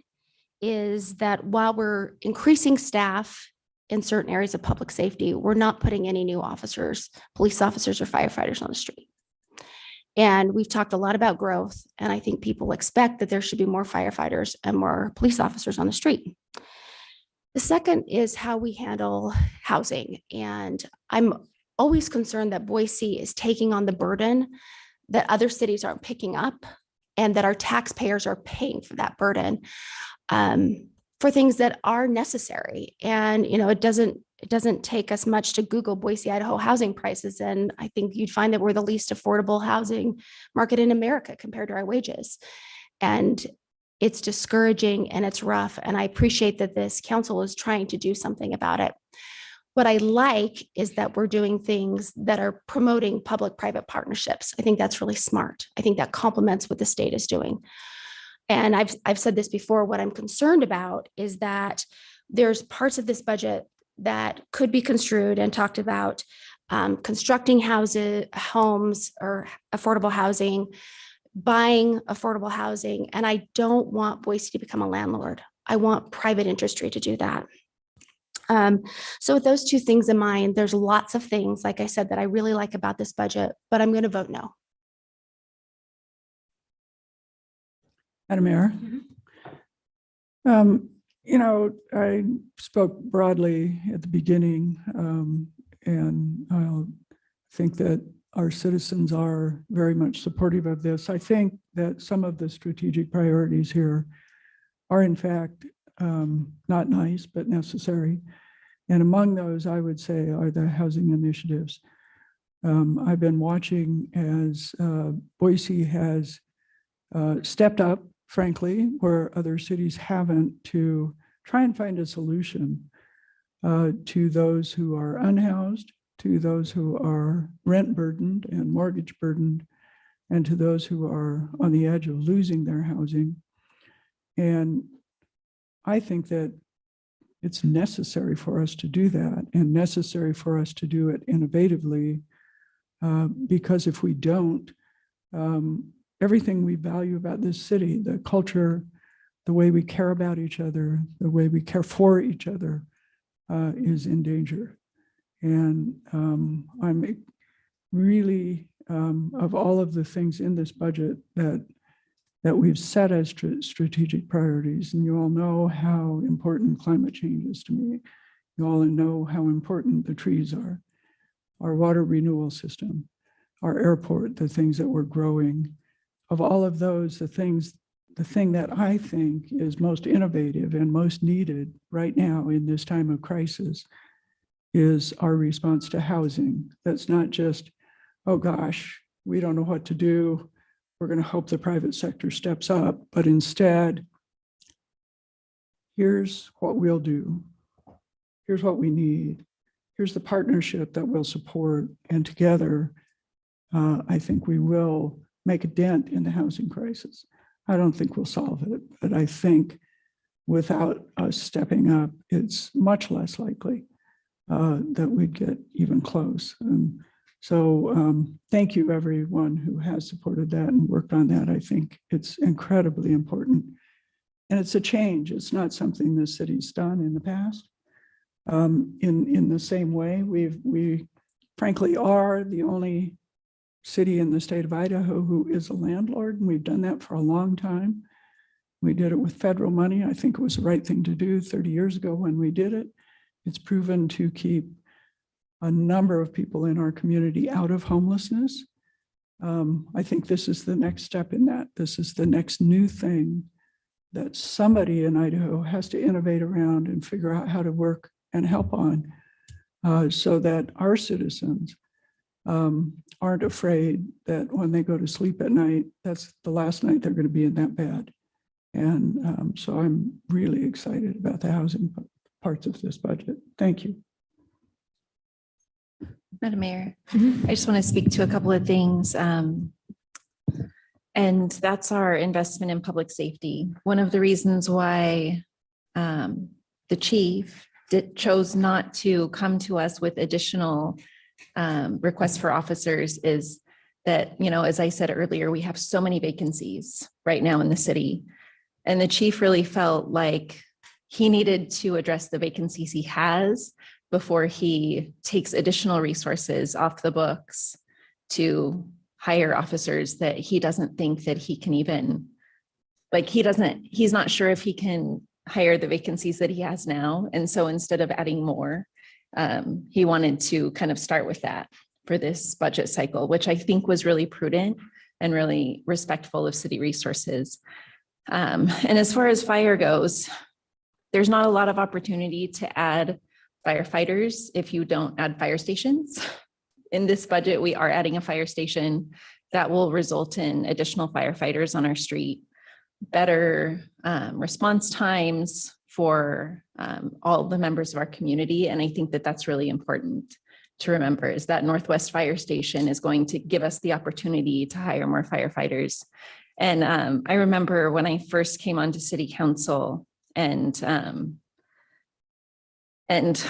is that while we're increasing staff in certain areas of public safety, we're not putting any new officers, police officers or firefighters on the street. And we've talked a lot about growth, and I think people expect that there should be more firefighters and more police officers on the street. The second is how we handle housing. And I'm always concerned that Boise is taking on the burden that other cities aren't picking up, and that our taxpayers are paying for that burden for things that are necessary. And, it doesn't take us much to Google Boise, Idaho housing prices. And I think you'd find that we're the least affordable housing market in America compared to our wages. And it's discouraging and it's rough. And I appreciate that this council is trying to do something about it. What I like is that we're doing things that are promoting public-private partnerships. I think that's really smart. I think that complements what the state is doing. And I've said this before, what I'm concerned about is that there's parts of this budget that could be construed and talked about constructing homes or affordable housing, buying affordable housing. And I don't want Boise to become a landlord. I want private industry to do that. So with those two things in mind, there's lots of things, like I said, that I really like about this budget, but I'm going to vote no. Madam Mayor. I spoke broadly at the beginning, and I think that our citizens are very much supportive of this. I think that some of the strategic priorities here are in fact not nice, but necessary. And among those, I would say, are the housing initiatives. I've been watching as Boise has stepped up, frankly, where other cities haven't, to try and find a solution to those who are unhoused, to those who are rent burdened and mortgage burdened, and to those who are on the edge of losing their housing. And I think that it's necessary for us to do that, and necessary for us to do it innovatively, because if we don't, everything we value about this city, the culture, the way we care about each other, the way we care for each other, is in danger. And I'm really, of all of the things in this budget that we've set as strategic priorities, and you all know how important climate change is to me. You all know how important the trees are, our water renewal system, our airport, the things that we're growing. Of all of those, the thing that I think is most innovative and most needed right now in this time of crisis is our response to housing. That's not just, oh gosh, we don't know what to do, we're going to hope the private sector steps up, but instead, here's what we'll do. Here's what we need. Here's the partnership that we'll support. And together, I think we will make a dent in the housing crisis. I don't think we'll solve it, but I think without us stepping up, it's much less likely that we'd get even close. So thank you, everyone who has supported that and worked on that. I think it's incredibly important. And it's a change. It's not something the city's done in the past. In the same way, we frankly are the only city in the state of Idaho who is a landlord, and we've done that for a long time. We did it with federal money. I think it was the right thing to do 30 years ago when we did it. It's proven to keep a number of people in our community out of homelessness. I think this is the next step in that. This is the next new thing that somebody in Idaho has to innovate around and figure out how to work and help on, so that our citizens aren't afraid that when they go to sleep at night, that's the last night they're going to be in that bed. And so I'm really excited about the housing parts of this budget. Thank you. Madam Mayor, I just want to speak to a couple of things. And that's our investment in public safety. One of the reasons why the chief chose not to come to us with additional requests for officers is that, as I said earlier, we have so many vacancies right now in the city. And the chief really felt like he needed to address the vacancies he has before he takes additional resources off the books to hire officers that he doesn't think that he can even, he's not sure if he can hire the vacancies that he has now. And so instead of adding more, he wanted to kind of start with that for this budget cycle, which I think was really prudent and really respectful of city resources. And as far as fire goes, there's not a lot of opportunity to add firefighters if you don't add fire stations. In this budget, we are adding a fire station that will result in additional firefighters on our street, better response times for all the members of our community. And I think that that's really important to remember, is that Northwest Fire Station is going to give us the opportunity to hire more firefighters. And I remember when I first came onto city council, and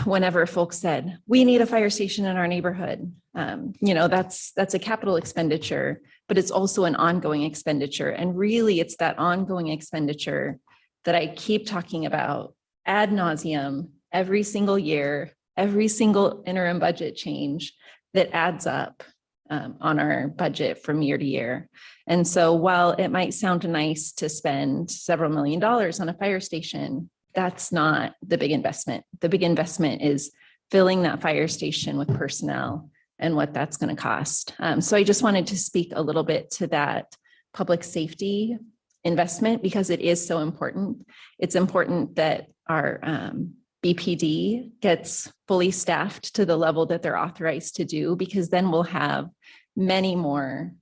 whenever folks said, we need a fire station in our neighborhood, that's a capital expenditure, but it's also an ongoing expenditure. And really it's that ongoing expenditure that I keep talking about ad nauseum every single year, every single interim budget change that adds up on our budget from year to year. And so while it might sound nice to spend several $1 million on a fire station, that's not the big investment. The big investment is filling that fire station with personnel and what that's going to cost. So I just wanted to speak a little bit to that public safety investment because it is so important. It's important that our BPD gets fully staffed to the level that they're authorized to do, because then we'll have many more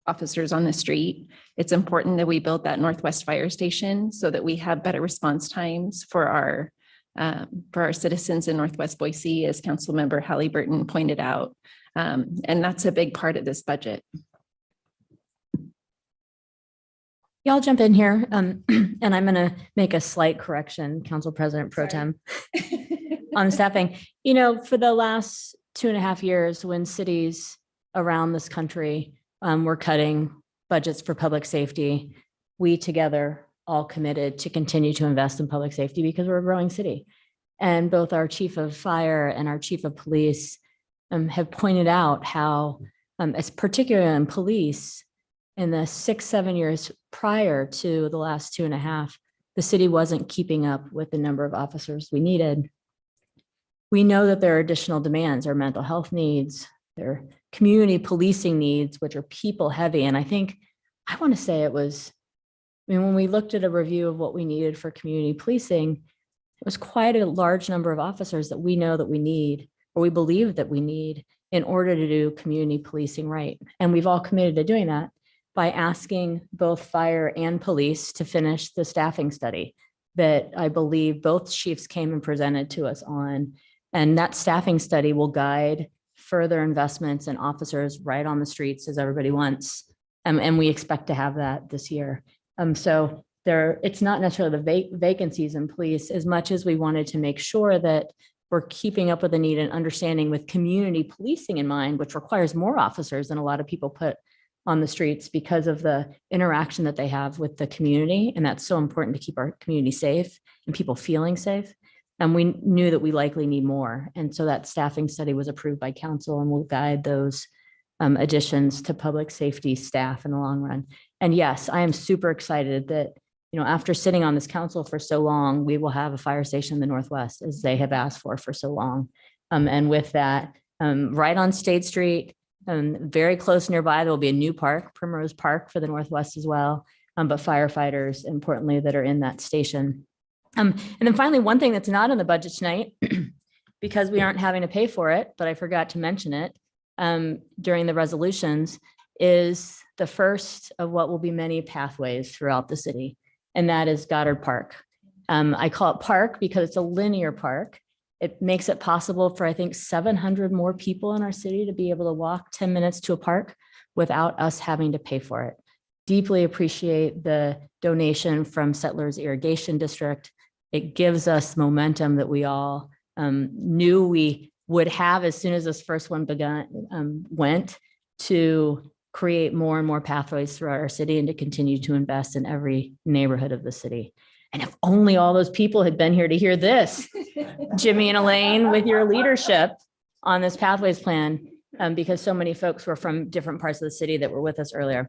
officers on the street. It's important that we build that Northwest Fire Station so that we have better response times for our citizens in Northwest Boise, as Councilmember Halliburton pointed out. And that's a big part of this budget. Y'all jump in here, and I'm going to make a slight correction, Council President Pro Tem, on staffing. For the last 2.5 years, when cities around this country were cutting budgets for public safety, we together all committed to continue to invest in public safety because we're a growing city. And both our chief of fire and our chief of police have pointed out how, as particularly in police, in the 6-7 years prior to the last 2.5, the city wasn't keeping up with the number of officers we needed. We know that there are additional demands, our mental health needs, their community policing needs, which are people heavy. And I want to say it was, when we looked at a review of what we needed for community policing, it was quite a large number of officers that we know that we need, or we believe that we need, in order to do community policing right. And we've all committed to doing that by asking both fire and police to finish the staffing study that I believe both chiefs came and presented to us on. And that staffing study will guide further investments in officers right on the streets, as everybody wants. And we expect to have that this year. So it's not necessarily the vacancies in police as much as we wanted to make sure that we're keeping up with the need and understanding with community policing in mind, which requires more officers than a lot of people put on the streets because of the interaction that they have with the community. And that's so important to keep our community safe and people feeling safe. And we knew that we likely need more. And so that staffing study was approved by council and will guide those additions to public safety staff in the long run. And yes, I am super excited that, after sitting on this council for so long, we will have a fire station in the Northwest as they have asked for so long. And with that, right on State Street, very close nearby, there will be a new park, Primrose Park for the Northwest as well. But firefighters, importantly, that are in that station. And then finally, one thing that's not in the budget tonight, because we aren't having to pay for it, but I forgot to mention it during the resolutions, is the first of what will be many pathways throughout the city. And that is Goddard Park. I call it park because it's a linear park. It makes it possible for, I think, 700 more people in our city to be able to walk 10 minutes to a park without us having to pay for it. Deeply appreciate the donation from Settlers Irrigation District. It gives us momentum that we all knew we would have as soon as this first one went to create more and more pathways throughout our city and to continue to invest in every neighborhood of the city. And if only all those people had been here to hear this, Jimmy and Elaine, with your leadership on this pathways plan, because so many folks were from different parts of the city that were with us earlier.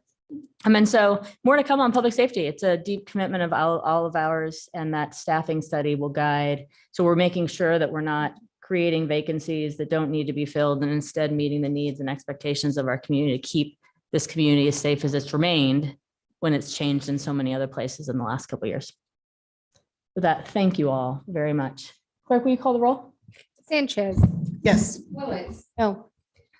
And so more to come on public safety. It's a deep commitment of all of ours, and that staffing study will guide. So we're making sure that we're not creating vacancies that don't need to be filled, and instead meeting the needs and expectations of our community to keep this community as safe as it's remained when it's changed in so many other places in the last couple of years. With that, thank you all very much. Clerk, will you call the roll? Sanchez, Yes. Willis. No.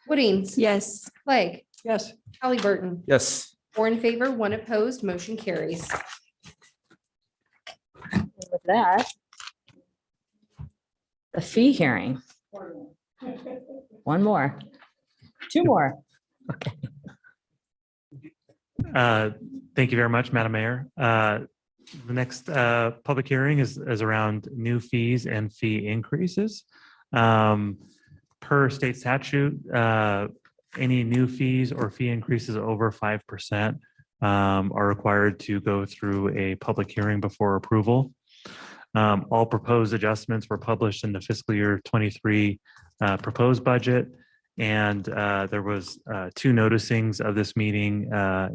Woodings. Yes. Clegg, Yes. Halliburton. Yes. 4 in favor, 1 opposed, motion carries. With that, the fee hearing. One more. Two more. Okay. Thank you very much, Madam Mayor. The next public hearing is around new fees and fee increases. Per state statute, any new fees or fee increases over 5% are required to go through a public hearing before approval. All proposed adjustments were published in the fiscal year 23 proposed budget. And there was 2 noticings of this meeting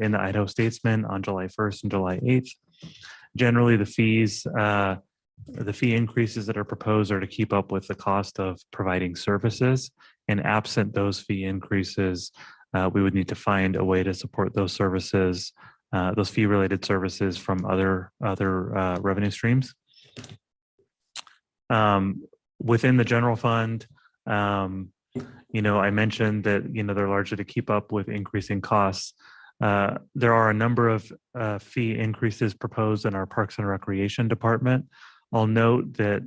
in the Idaho Statesman on July 1st and July 8th. Generally, the fee increases that are proposed are to keep up with the cost of providing services. And absent those fee increases, we would need to find a way to support those services, those fee-related services from other revenue streams. Within the general fund, I mentioned that, they're largely to keep up with increasing costs. There are a number of fee increases proposed in our Parks and Recreation Department. I'll note that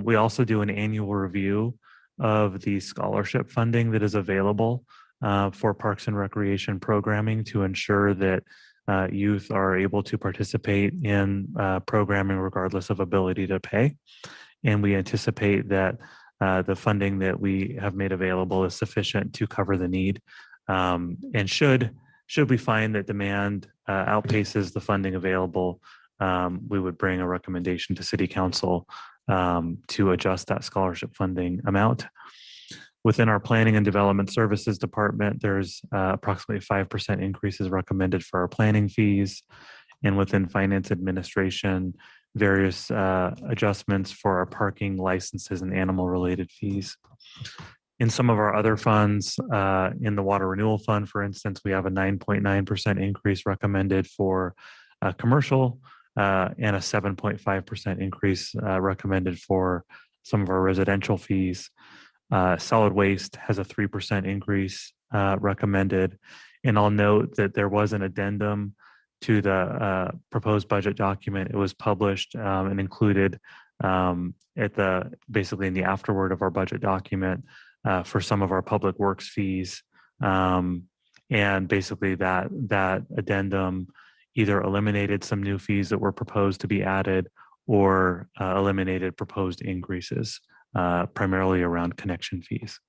we also do an annual review of the scholarship funding that is available for Parks and Recreation programming to ensure that youth are able to participate in programming regardless of ability to pay. And we anticipate that the funding that we have made available is sufficient to cover the need. And should we find that demand outpaces the funding available, we would bring a recommendation to City Council to adjust that scholarship funding amount. Within our Planning and Development Services Department, there's approximately 5% increases recommended for our planning fees. And within Finance Administration, various adjustments for our parking licenses and animal-related fees. In some of our other funds, in the Water Renewal Fund, for instance, we have a 9.9% increase recommended for commercial and a 7.5% increase recommended for some of our residential fees. Solid waste has a 3% increase recommended. And I'll note that there was an addendum to the proposed budget document. It was published and included basically in the afterword of our budget document for some of our public works fees. And basically that addendum either eliminated some new fees that were proposed to be added or eliminated proposed increases primarily around connection fees.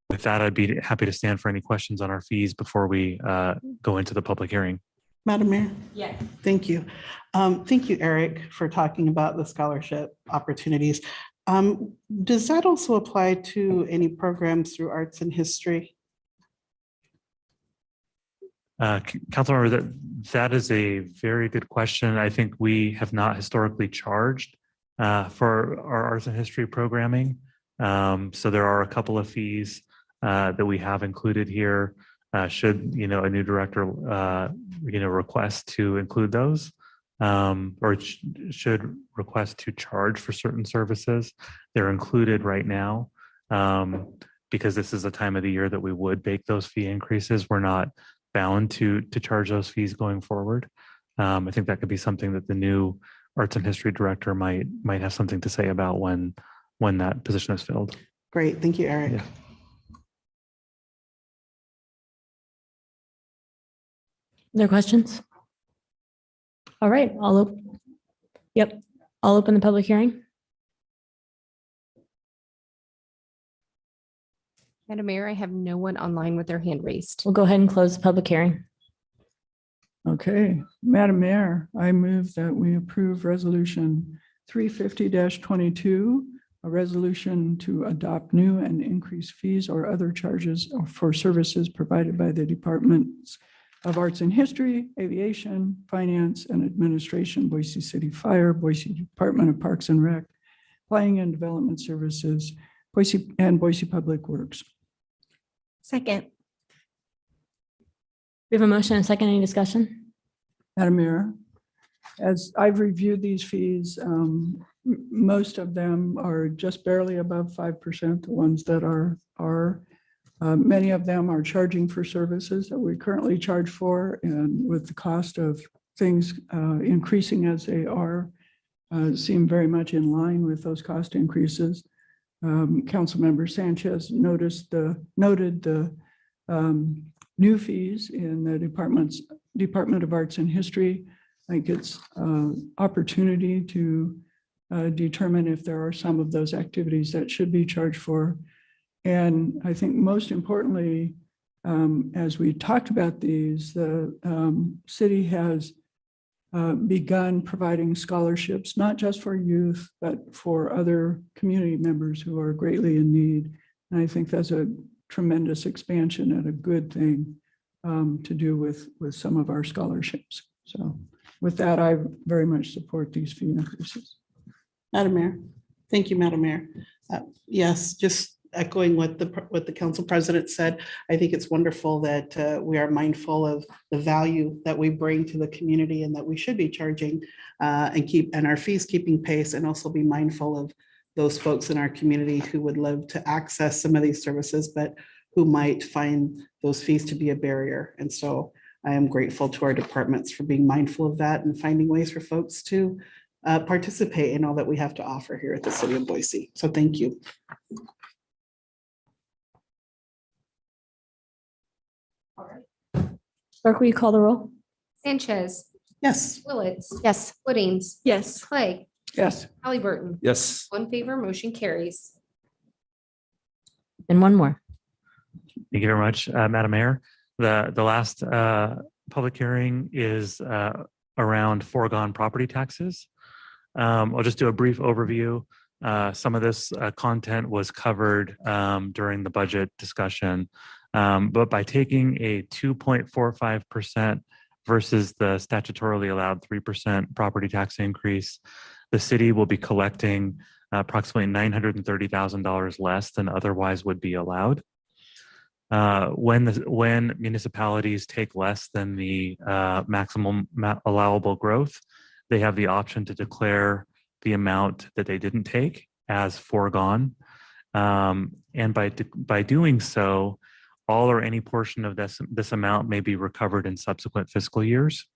With that, I'd be happy to stand for any questions on our fees before we go into the public hearing. Madam Mayor? Yeah. Thank you. Thank you, Eric, for talking about the scholarship opportunities. Does that also apply to any programs through arts and history? Councilmember, that is a very good question. I think we have not historically charged for our arts and history programming. So there are a couple of fees that we have included here. Should a new director request to include those, or should request to charge for certain services, they're included right now. Because this is a time of the year that we would bake those fee increases. We're not bound to charge those fees going forward. I think that could be something that the new arts and history director might have something to say about when that position is filled. Great, thank you, Eric. Yeah. Other questions? All right, I'll open the public hearing. Madam Mayor, I have no one online with their hand raised. We'll go ahead and close the public hearing. Okay, Madam Mayor, I move that we approve resolution 350-22, a resolution to adopt new and increased fees or other charges for services provided by the Departments of Arts and History, Aviation, Finance, and Administration, Boise City Fire, Boise Department of Parks and Rec, Planning and Development Services, Boise Public Works. Second. We have a motion and a second. Any discussion? Madam Mayor, as I've reviewed these fees, most of them are just barely above 5%. The ones that are many of them are charging for services that we currently charge for, and with the cost of things increasing as they are, seem very much in line with those cost increases. Councilmember Sanchez noted the new fees in the Department of Arts and History. I think it's opportunity to determine if there are some of those activities that should be charged for. And I think most importantly, as we talked about these, the city has begun providing scholarships, not just for youth, but for other community members who are greatly in need. And I think that's a tremendous expansion and a good thing to do with some of our scholarships. So with that, I very much support these fee increases. Madam Mayor. Thank you, Madam Mayor. Yes, just echoing what the council president said, I think it's wonderful that we are mindful of the value that we bring to the community and that we should be charging and our fees keeping pace, and also be mindful of those folks in our community who would love to access some of these services, but who might find those fees to be a barrier. And so I am grateful to our departments for being mindful of that and finding ways for folks to participate in all that we have to offer here at the city of Boise. So thank you. Clerk, will you call the roll? Sanchez, Yes. Willetts, Yes. Woodings, Yes. Clegg, Yes. Halliburton. Yes. One favor, motion carries. And one more. Thank you very much, Madam Mayor. The last public hearing is around foregone property taxes. I'll just do a brief overview. Some of this content was covered during the budget discussion, but by taking a 2.45% versus the statutorily allowed 3% property tax increase, the city will be collecting approximately $930,000 less than otherwise would be allowed. When municipalities take less than the maximum allowable growth, they have the option to declare the amount that they didn't take as foregone. And by doing so, all or any portion of this amount may be recovered in subsequent fiscal years.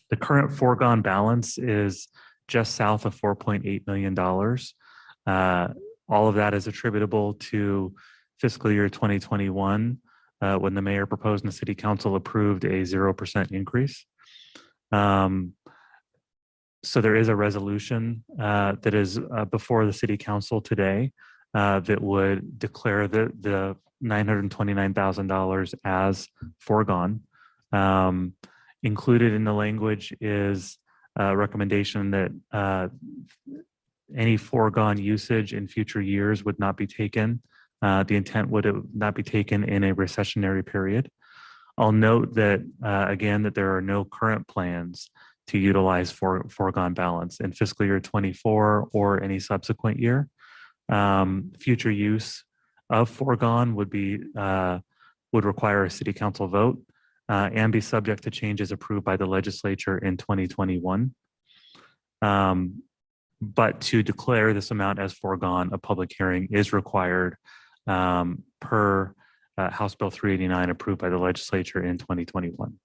The current foregone balance is just south of $4.8 million. All of that is attributable to fiscal year 2021, when the mayor proposed and the city council approved a 0% increase. So there is a resolution that is before the city council today that would declare the $929,000 as foregone. Included in the language is a recommendation that any foregone usage in future years would not be taken. The intent would not be taken in a recessionary period. I'll note that, again, that there are no current plans to utilize foregone balance in fiscal year 24 or any subsequent year. Future use of foregone would require a city council vote and be subject to changes approved by the legislature in 2021. But to declare this amount as foregone, a public hearing is required per House Bill 389 approved by the legislature in 2021.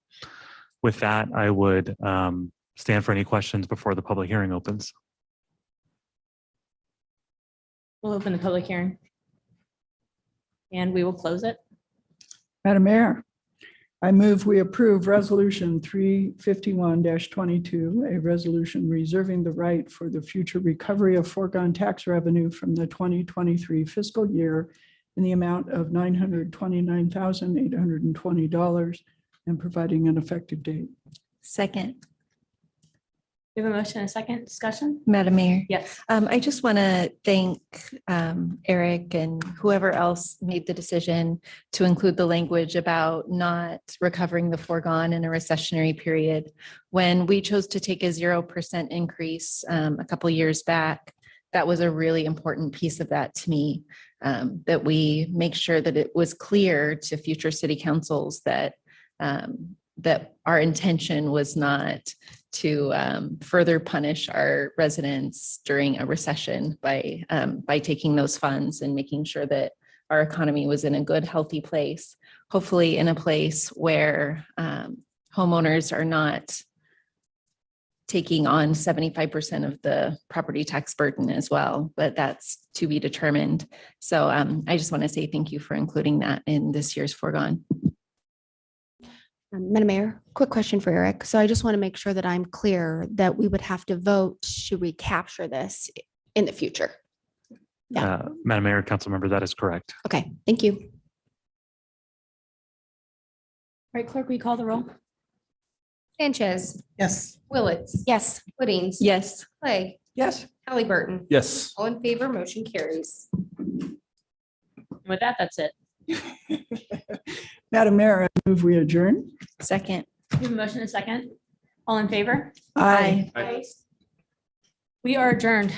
With that, I would stand for any questions before the public hearing opens. We'll open the public hearing. And we will close it. Madam Mayor, I move we approve Resolution 351-22, a resolution reserving the right for the future recovery of foregone tax revenue from the 2023 fiscal year in the amount of $929,820 and providing an effective date. Second, We have a motion and a second discussion? Madam Mayor. Yes. I just want to thank Eric and whoever else made the decision to include the language about not recovering the foregone in a recessionary period. When we chose to take a 0% increase a couple years back, that was a really important piece of that to me, that we make sure that it was clear to future city councils that that our intention was not to further punish our residents during a recession by taking those funds and making sure that our economy was in a good, healthy place, hopefully in a place where homeowners are not taking on 75% of the property tax burden as well, but that's to be determined. So I just want to say thank you for including that in this year's foregone. Madam Mayor, quick question for Eric. So I just want to make sure that I'm clear that we would have to vote should we capture this in the future. Yeah. Madam Mayor, council member, that is correct. Okay, thank you. All right, clerk, will you call the roll? Sanchez, Yes. Willetts, Yes. Puddings. Yes. Clay, Yes. Halliburton. Yes. All in favor, motion carries. With that, that's it. Madam Mayor, I move we adjourn. Second. We have a motion and a second. All in favor? Aye. We are adjourned.